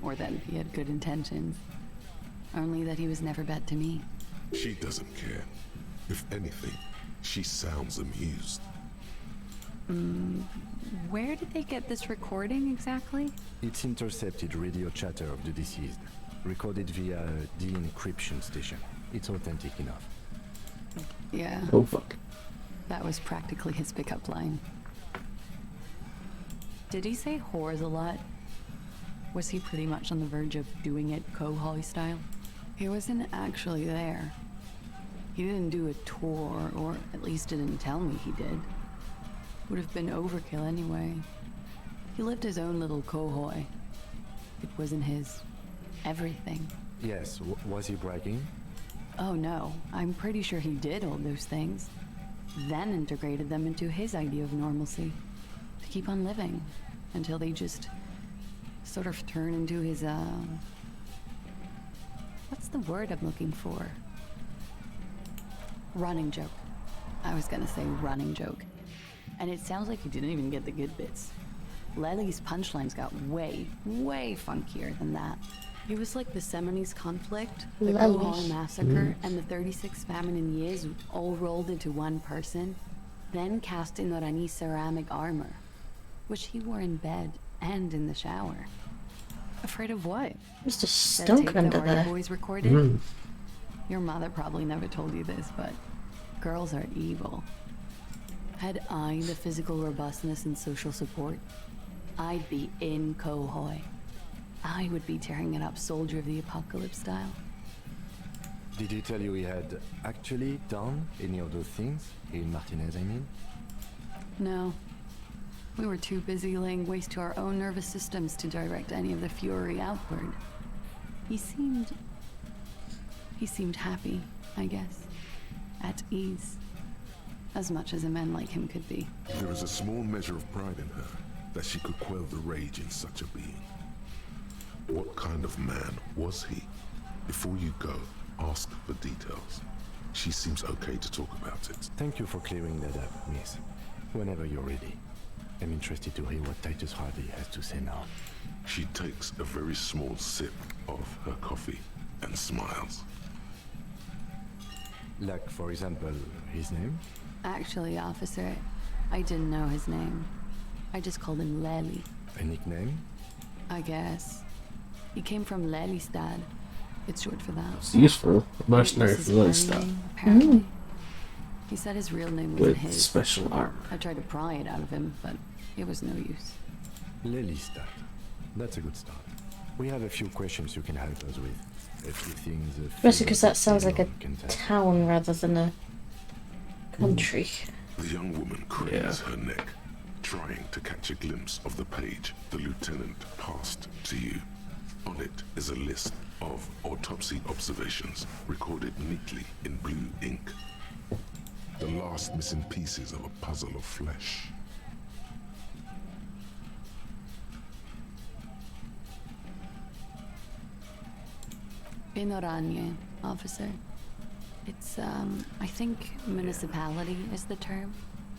or that he had good intentions. Only that he was never bad to me. She doesn't care. If anything, she sounds amused. Where did they get this recording exactly? It's intercepted radio chatter of the deceased, recorded via the encryption station. It's authentic enough. Yeah. Oh fuck. That was practically his pickup line. Did he say whores a lot? Was he pretty much on the verge of doing it Kohoi style? He wasn't actually there. He didn't do a tour, or at least didn't tell me he did. Would have been overkill anyway. He lived his own little Kohoi. It wasn't his everything. Yes, was he bragging? Oh no, I'm pretty sure he did all those things. Then integrated them into his idea of normalcy. To keep on living. Until they just sort of turn into his, what's the word I'm looking for? Running joke. I was gonna say running joke. And it sounds like you didn't even get the good bits. Lely's punchlines got way, way funkier than that. It was like the Seminoles conflict, the Kohoi massacre, and the 36 famine in Yezu all rolled into one person, then cast in Norani's ceramic armor, which he wore in bed and in the shower. Afraid of what? Mr. Stunk under there. Boys recorded? Your mother probably never told you this, but girls are evil. Had I the physical robustness and social support, I'd be in Kohoi. I would be tearing it up Soldier of the Apocalypse style. Did he tell you he had actually done any of those things? In Martinez, I mean? No. We were too busy laying waste to our own nervous systems to direct any of the fury outward. He seemed happy, I guess. At ease. As much as a man like him could be. There is a small measure of pride in her that she could quell the rage in such a being. What kind of man was he? Before you go, ask for details. She seems okay to talk about it. Thank you for clearing that up, miss. Whenever you're ready. I'm interested to hear what Titus Hardy has to say now. She takes a very small sip of her coffee and smiles. Like, for example, his name? Actually, officer, I didn't know his name. I just called him Lely. A nickname? I guess. He came from Lelystad. It's short for that. It's useful. Mercenary for Lelystad. Apparently. He said his real name wasn't With his. special armor. I tried to pry it out of him, but it was no use. Lelystad. That's a good start. We have a few questions you can help us with. Everything's a Especially because that sounds like a anyone can tell. town rather than a country. The young woman cranes her neck, trying to catch a glimpse of the page the lieutenant passed to you. On it is a list of autopsy observations recorded neatly in blue ink. The last missing pieces of a puzzle of flesh. In Oranje, officer. It's, I think municipality is the term.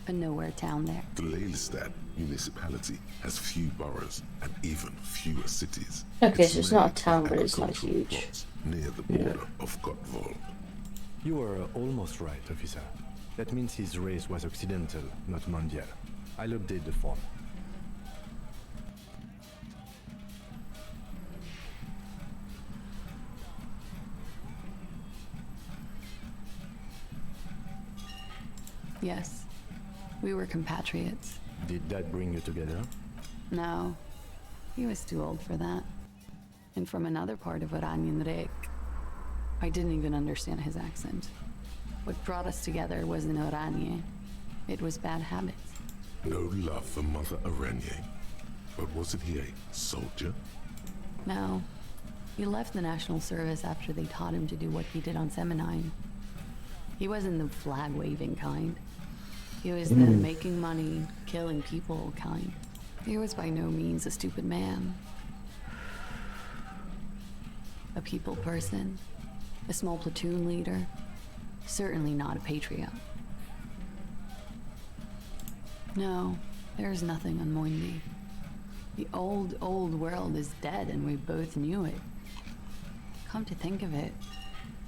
A nowhere town there. The Lelystad municipality has few boroughs and even fewer cities. Okay, so it's not a town, mainly but it's not agricultural huge. plots near the border of Gottwald. You were almost right, officer. That means his race was occidental, not mondial. I'll update the form. Yes. We were compatriots. Did that bring you together? No. He was too old for that. And from another part of Oranjenrijk. I didn't even understand his accent. What brought us together wasn't Oranje. It was bad habits. No love for Mother Oranje. But wasn't he a soldier? No. He left the National Service after they taught him to do what he did on Seminine. He wasn't the flag-waving kind. He was the making money, killing people kind. He was by no means a stupid man. A people person. A small platoon leader. Certainly not a patriot. No, there's nothing on Moindi. The old world is dead and we both knew it. Come to think of it,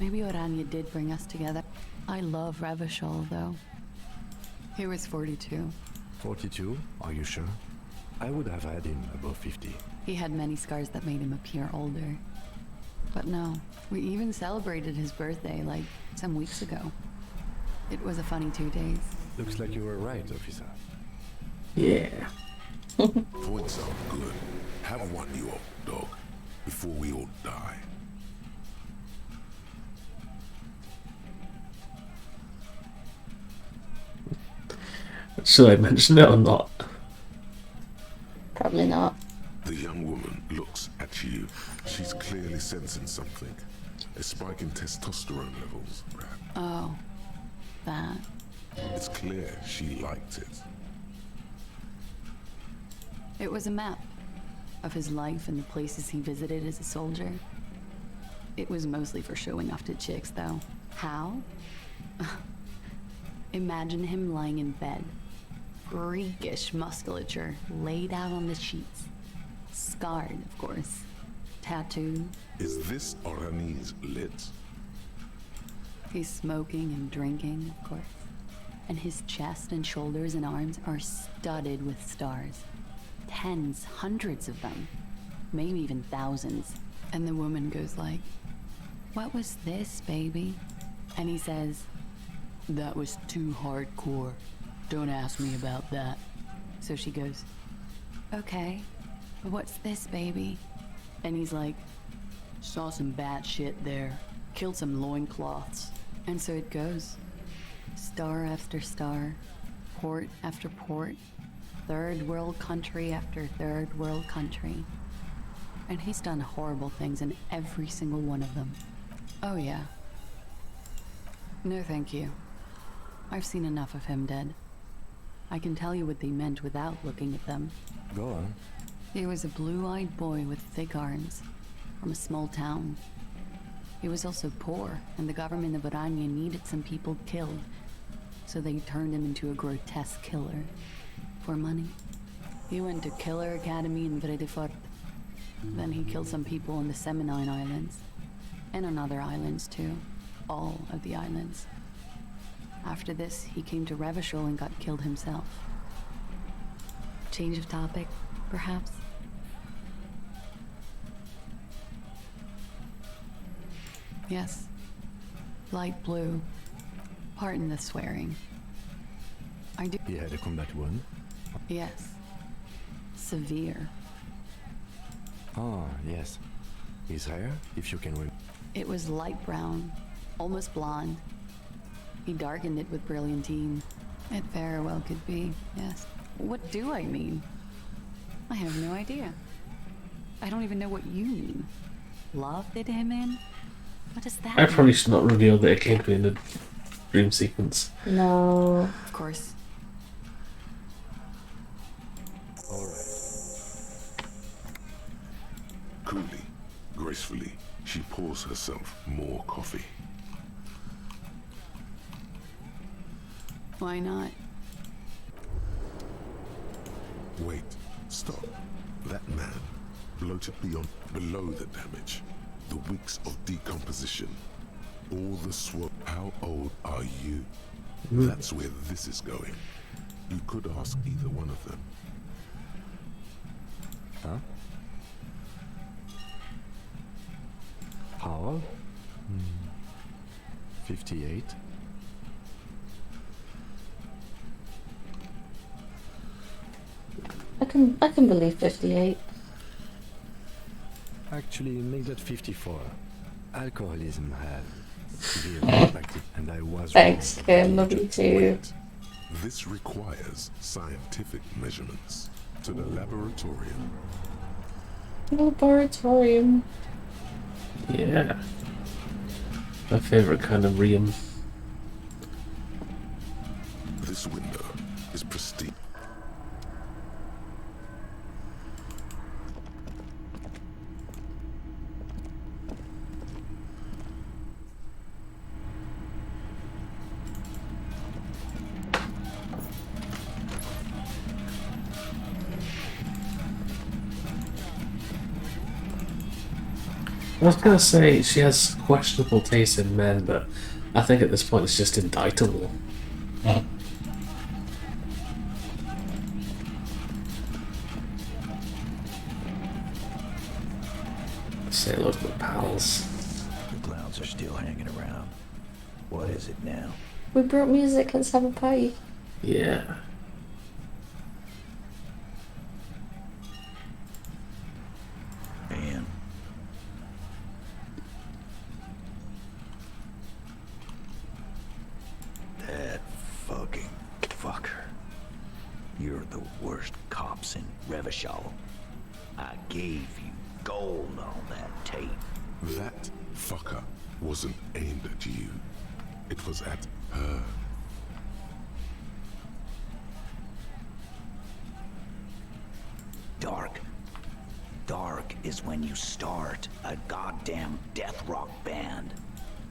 maybe Oranje did bring us together. I love Revachol, though. He was 42. 42? Are you sure? I would have had him above 50. He had many scars that made him appear older. But no, we even celebrated his birthday, like, some weeks ago. It was a funny 2 days. Looks like you were right, officer. Yeah. Points are good. Have one, you old dog, before we all die. Should I mention it or not? Probably not. The young woman looks at you. She's clearly sensing something. A spike in testosterone levels, perhaps. Oh, that. It's clear she liked it. It was a map of his life and the places he visited as a soldier. It was mostly for showing off to chicks, though. How? Imagine him lying in bed. Freakish musculature laid out on the sheets. Scarred, of course. Tattooed. Is this Oranje's lit? He's smoking and drinking, of course. And his chest and shoulders and arms are studded with stars. Tens, hundreds of them. Maybe even thousands. And the woman goes like, "What was this, baby?" And he says, "That was too hardcore. Don't ask me about that." So she goes, "Okay, but what's this, baby?" And he's like, "Saw some bat shit there. Killed some loincloths." And so it goes. Star after star. Port after port. Third world country after third world country. And he's done horrible things in every single one of them. Oh yeah. No thank you. I've seen enough of him dead. I can tell you what they meant without looking at them. Go on. He was a blue-eyed boy with thick arms, from a small town. He was also poor, and the government of Oranje needed some people killed, so they turned him into a grotesque killer. For money. He went to Killer Academy in Vredefort. Then he killed some people in the Seminine Islands. And on other islands too. All of the islands. After this, he came to Revachol and got killed himself. Change of topic, perhaps? Yes. Light blue. Pardon the swearing. I do. He had a combat wound? Yes. Severe. Ah, yes. He's rare, if you can win. It was light brown, almost blonde. He darkened it with brilliantine. It very well could be, yes. What do I mean? I have no idea. I don't even know what you mean. Love did him in? What does that I mean? probably should not reveal that it came to me in the dream sequence. No. Of course. Coolly, gracefully, she pours herself more coffee. Why not? Wait, stop. That man, bloated below the damage, the weeks of decomposition, all the swap. How old are you? That's where this is going. You could ask either one of them. Huh? How old? 58. I can believe 58. Actually, make that 54. Alcoholism has been impacted, and I was. Thanks, Kim. Love you too. This requires scientific measurements to the laboratorium. Laboratorium. Yeah. My favourite kind of Riam. This window is pristine. I was gonna say she has questionable taste in men, but I think at this point it's just indictable. Say hello to my pals. The clowns are still hanging around. What is it now? We brought music, let's have a party. Yeah. Man. That fucking fucker. You're the worst cops in Revachol. I gave you gold on that tape. That fucker wasn't aimed at you. It was at her. Dark. Dark is when you start a goddamn death rock band.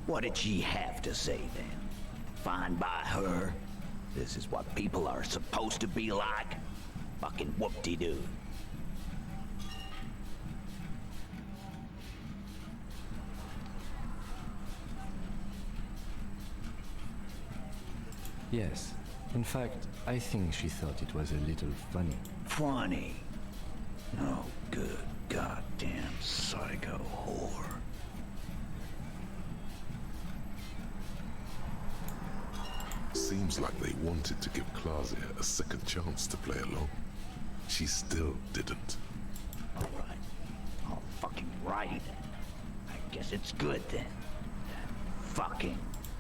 What did she have to say then? Fine by her? This is what people are supposed to be like? Fucking whoop-de-doo. Yes. In fact, I think she thought it was a little funny. Funny? No good goddamn psycho whore. Seems like they wanted to give Klasia a second chance to play along. She still didn't. Alright. All fucking righty then. I guess it's good then. Fucking.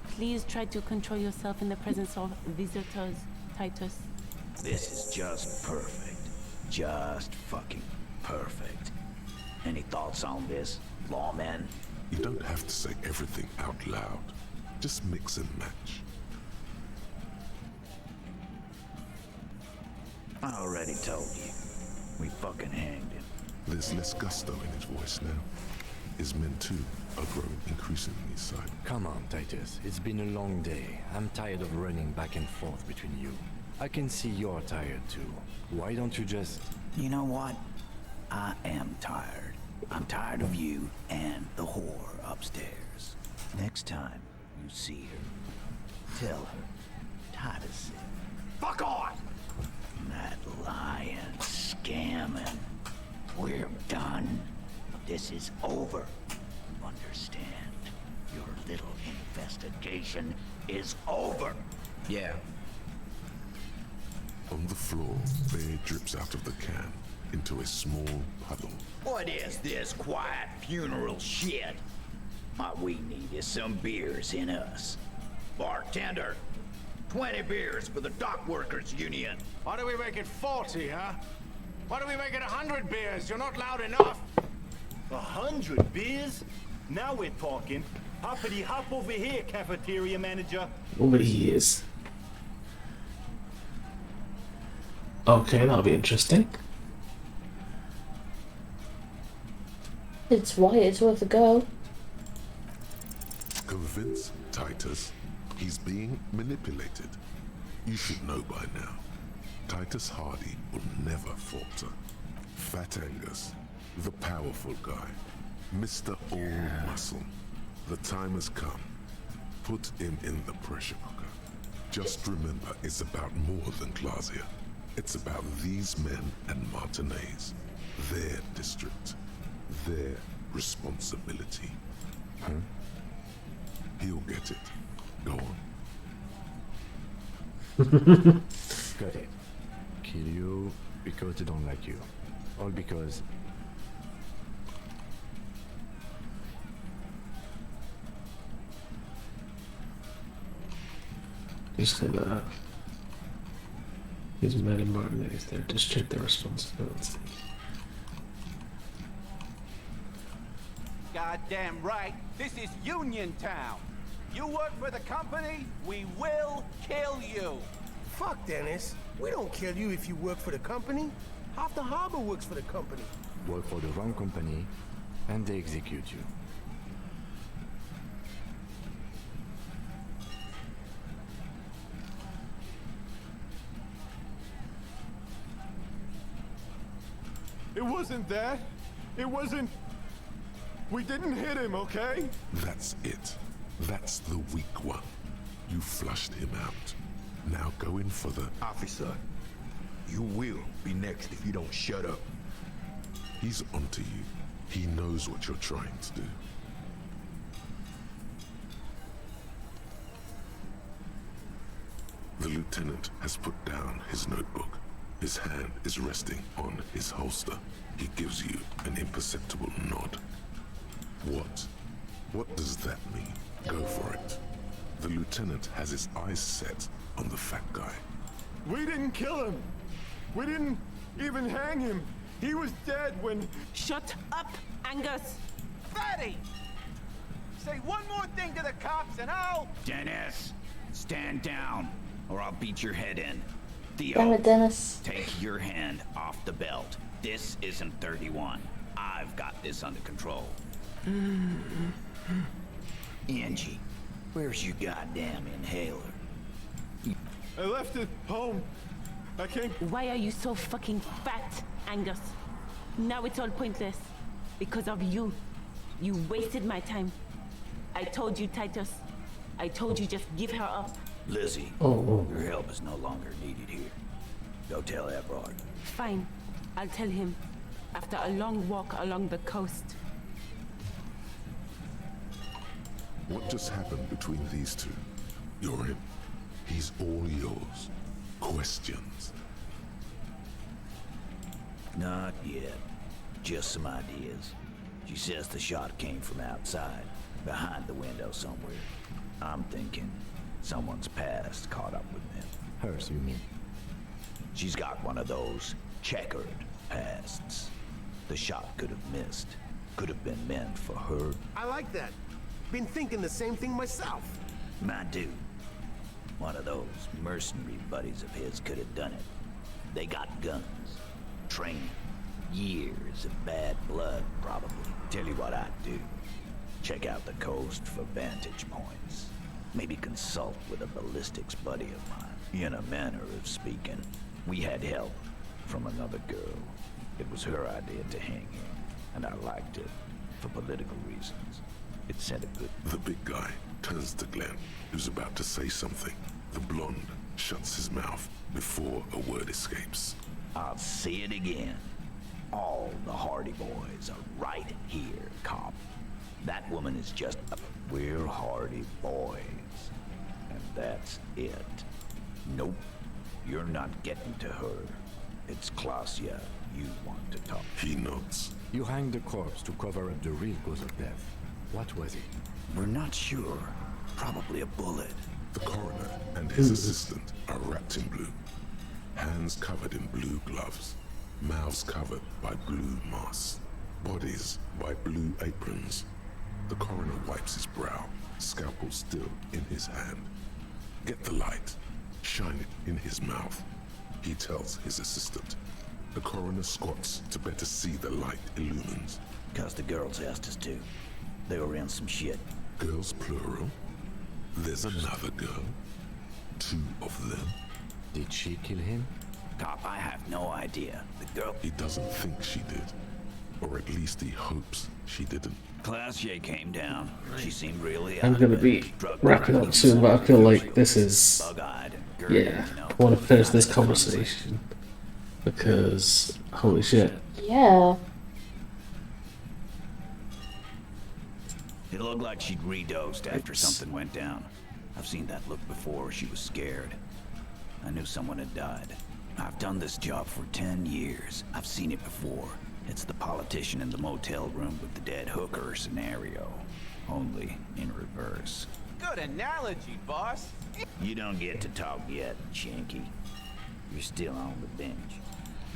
Please try to control yourself in the presence of visitors, Titus. This is just perfect. Just fucking perfect. Any thoughts on this, lawmen? You don't have to say everything out loud. Just mix and match. I already told you. We fucking hanged him. There's less gusto in his voice now. His men too are growing increasingly silent. Come on, Titus. It's been a long day. I'm tired of running back and forth between you. I can see you're tired too. Why don't you just... You know what? I am tired. I'm tired of you and the whore upstairs. Next time you see her, tell her Titus said, "Fuck off!" That lying, scamming. We're done. This is over. Understand? Your little investigation is over. Yeah. On the floor, beer drips out of the can into a small puddle. What is this quiet funeral shit? What we need is some beers in us. Bartender, 20 beers for the Dock Workers Union. Why do we make it 40, huh? Why do we make it 100 beers? You're not loud enough. 100 beers? Now we're talking. Hoppity hop over here, cafeteria manager. Nobody is. Okay, that'll be interesting. It's Wyatt, it's worth a go. Convince Titus he's being manipulated. You should know by now. Titus Hardy will never falter. Fat Angus, the powerful guy, Mr. All Muscle. The time has come. Put him in the pressure cooker. Just remember, it's about more than Glacia. It's about these men and Martinez. Their district. Their responsibility. Huh? He'll get it. Go on. Got it. Kill you because they don't like you. All because... Just say that. These men and Martinez, their district, their responsibility. Goddamn right. This is Union Town. You work for the company, we will kill you. Fuck, Dennis. We don't kill you if you work for the company. Half the harbor works for the company. Work for the wrong company, and they execute you. It wasn't that. It wasn't... We didn't hit him, okay? That's it. That's the weak one. You flushed him out. Now go in for the... Officer, you will be next if you don't shut up. He's onto you. He knows what you're trying to do. The lieutenant has put down his notebook. His hand is resting on his holster. He gives you an imperceptible nod. What? What does that mean? Go for it. The lieutenant has his eyes set on the fat guy. We didn't kill him. We didn't even hang him. He was dead when... Shut up, Angus! Fatty! Say one more thing to the cops and I'll... Dennis, stand down, or I'll beat your head in. Theo, Damn it, Dennis. take your hand off the belt. This isn't 31. I've got this under control. Angie, where's your goddamn inhaler? I left it home. I can't... Why are you so fucking fat, Angus? Now it's all pointless. Because of you. You wasted my time. I told you, Titus. I told you just give her up. Lizzie, your help is no longer needed here. Go tell Evrard. Fine. I'll tell him. After a long walk along the coast. What just happened between these two? You're in. He's all yours. Questions? Not yet. Just some ideas. She says the shot came from outside, behind the window somewhere. I'm thinking someone's past caught up with them. Hers, you mean? She's got one of those checkered pasts. The shot could have missed. Could have been meant for her. I like that. Been thinking the same thing myself. My dude. One of those mercenary buddies of his could have done it. They got guns. Training. Years of bad blood, probably. Tell you what I'd do. Check out the coast for vantage points. Maybe consult with a ballistics buddy of mine. In a manner of speaking, we had help from another girl. It was her idea to hang him, and I liked it for political reasons. It sent a good... The big guy turns to Glenn, who's about to say something. The blonde shuts his mouth before a word escapes. I'll say it again. All the Hardy boys are right here, cop. That woman is just a... We're Hardy boys. And that's it. Nope. You're not getting to her. It's Glacia you want to talk. He nods. You hang the corpse to cover up the real cause of death. What was it? We're not sure. Probably a bullet. The coroner and his assistant are wrapped in blue. Hands covered in blue gloves. Mouths covered by blue masks. Bodies by blue aprons. The coroner wipes his brow, scalpel still in his hand. Get the light. Shine it in his mouth. He tells his assistant. The coroner squats to better see the light illumines. 'Cause the girls asked us to. They were in some shit. Girls plural? There's another girl? 2 of them? Did she kill him? Cop, I have no idea. The girl... He doesn't think she did. Or at least he hopes she didn't. Classier came down. She seemed really... I'm gonna be wrapping up soon, but I feel like this is... Yeah, I want to finish this conversation. Because, holy shit. Yeah. It looked like she'd redosed after something went down. I've seen that look before. She was scared. I knew someone had died. I've done this job for 10 years. I've seen it before. It's the politician in the motel room with the dead hooker scenario. Only in reverse. Good analogy, boss. You don't get to talk yet, Shanky. You're still on the bench.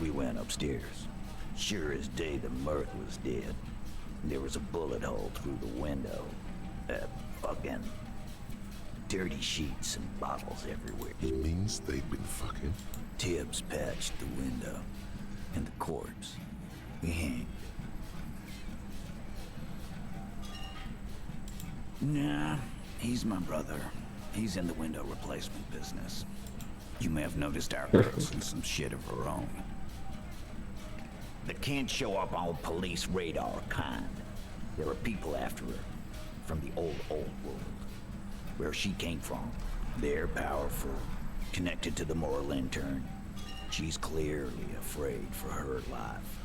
We went upstairs. Sure as day the Mirth was dead. There was a bullet hole through the window. Fucking dirty sheets and bottles everywhere. He means they've been fucking? Tibbs patched the window. And the corpse. We hanged. Nah, he's my brother. He's in the window replacement business. You may have noticed our girl's in some shit of her own. That can't show up on police radar kind. There are people after her. From the old world. Where she came from. They're powerful. Connected to the moral intern. She's clearly afraid for her life.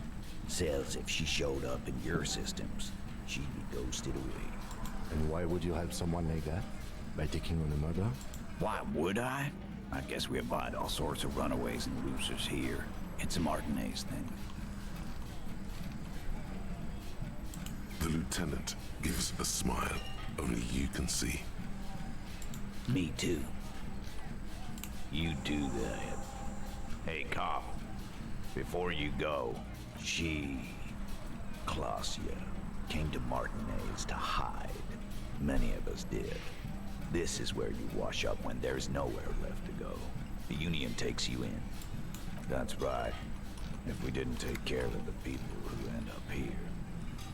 Says if she showed up in your systems, she'd be ghosted away. And why would you help someone like that? By taking on a murder? Why would I? I guess we abide all sorts of runaways and losers here. It's a Martinez thing. The lieutenant gives a smile only you can see. Me too. You do that. Hey, cop. Before you go, Clausia, came to Martinez to hide. Many of us did. This is where you wash up when there's nowhere left to go. The Union takes you in. That's right. If we didn't take care of the people who end up here,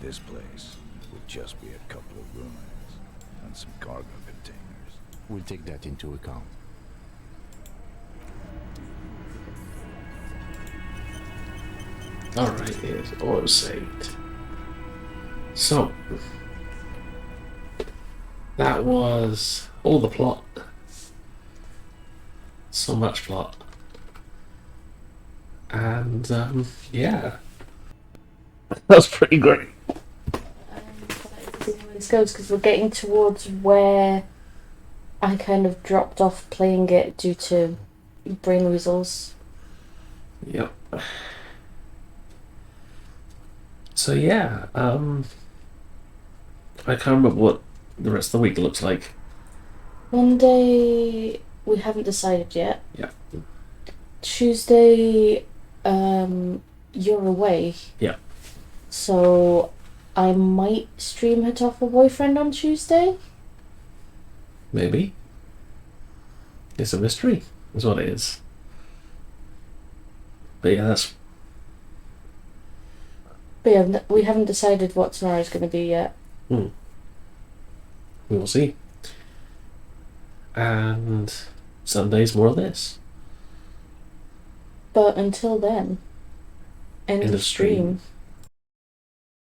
this place will just be a couple of ruins and some cargo containers. We'll take that into account. Alright, it's auto saved. So, that was all the plot. So much plot. And, yeah. That was pretty great. This goes because we're getting towards where I kind of dropped off playing it due to brain weasels. Yep. So yeah, I can't remember what the rest of the week looks like. Monday, we haven't decided yet. Yeah. Tuesday, you're away. Yeah. So I might stream Hit Off a Boyfriend on Tuesday. Maybe. It's a mystery, is what it is. But yeah, that's... But yeah, we haven't decided what tomorrow's going to be yet. We will see. And Sunday's more of this. But until then, end of stream.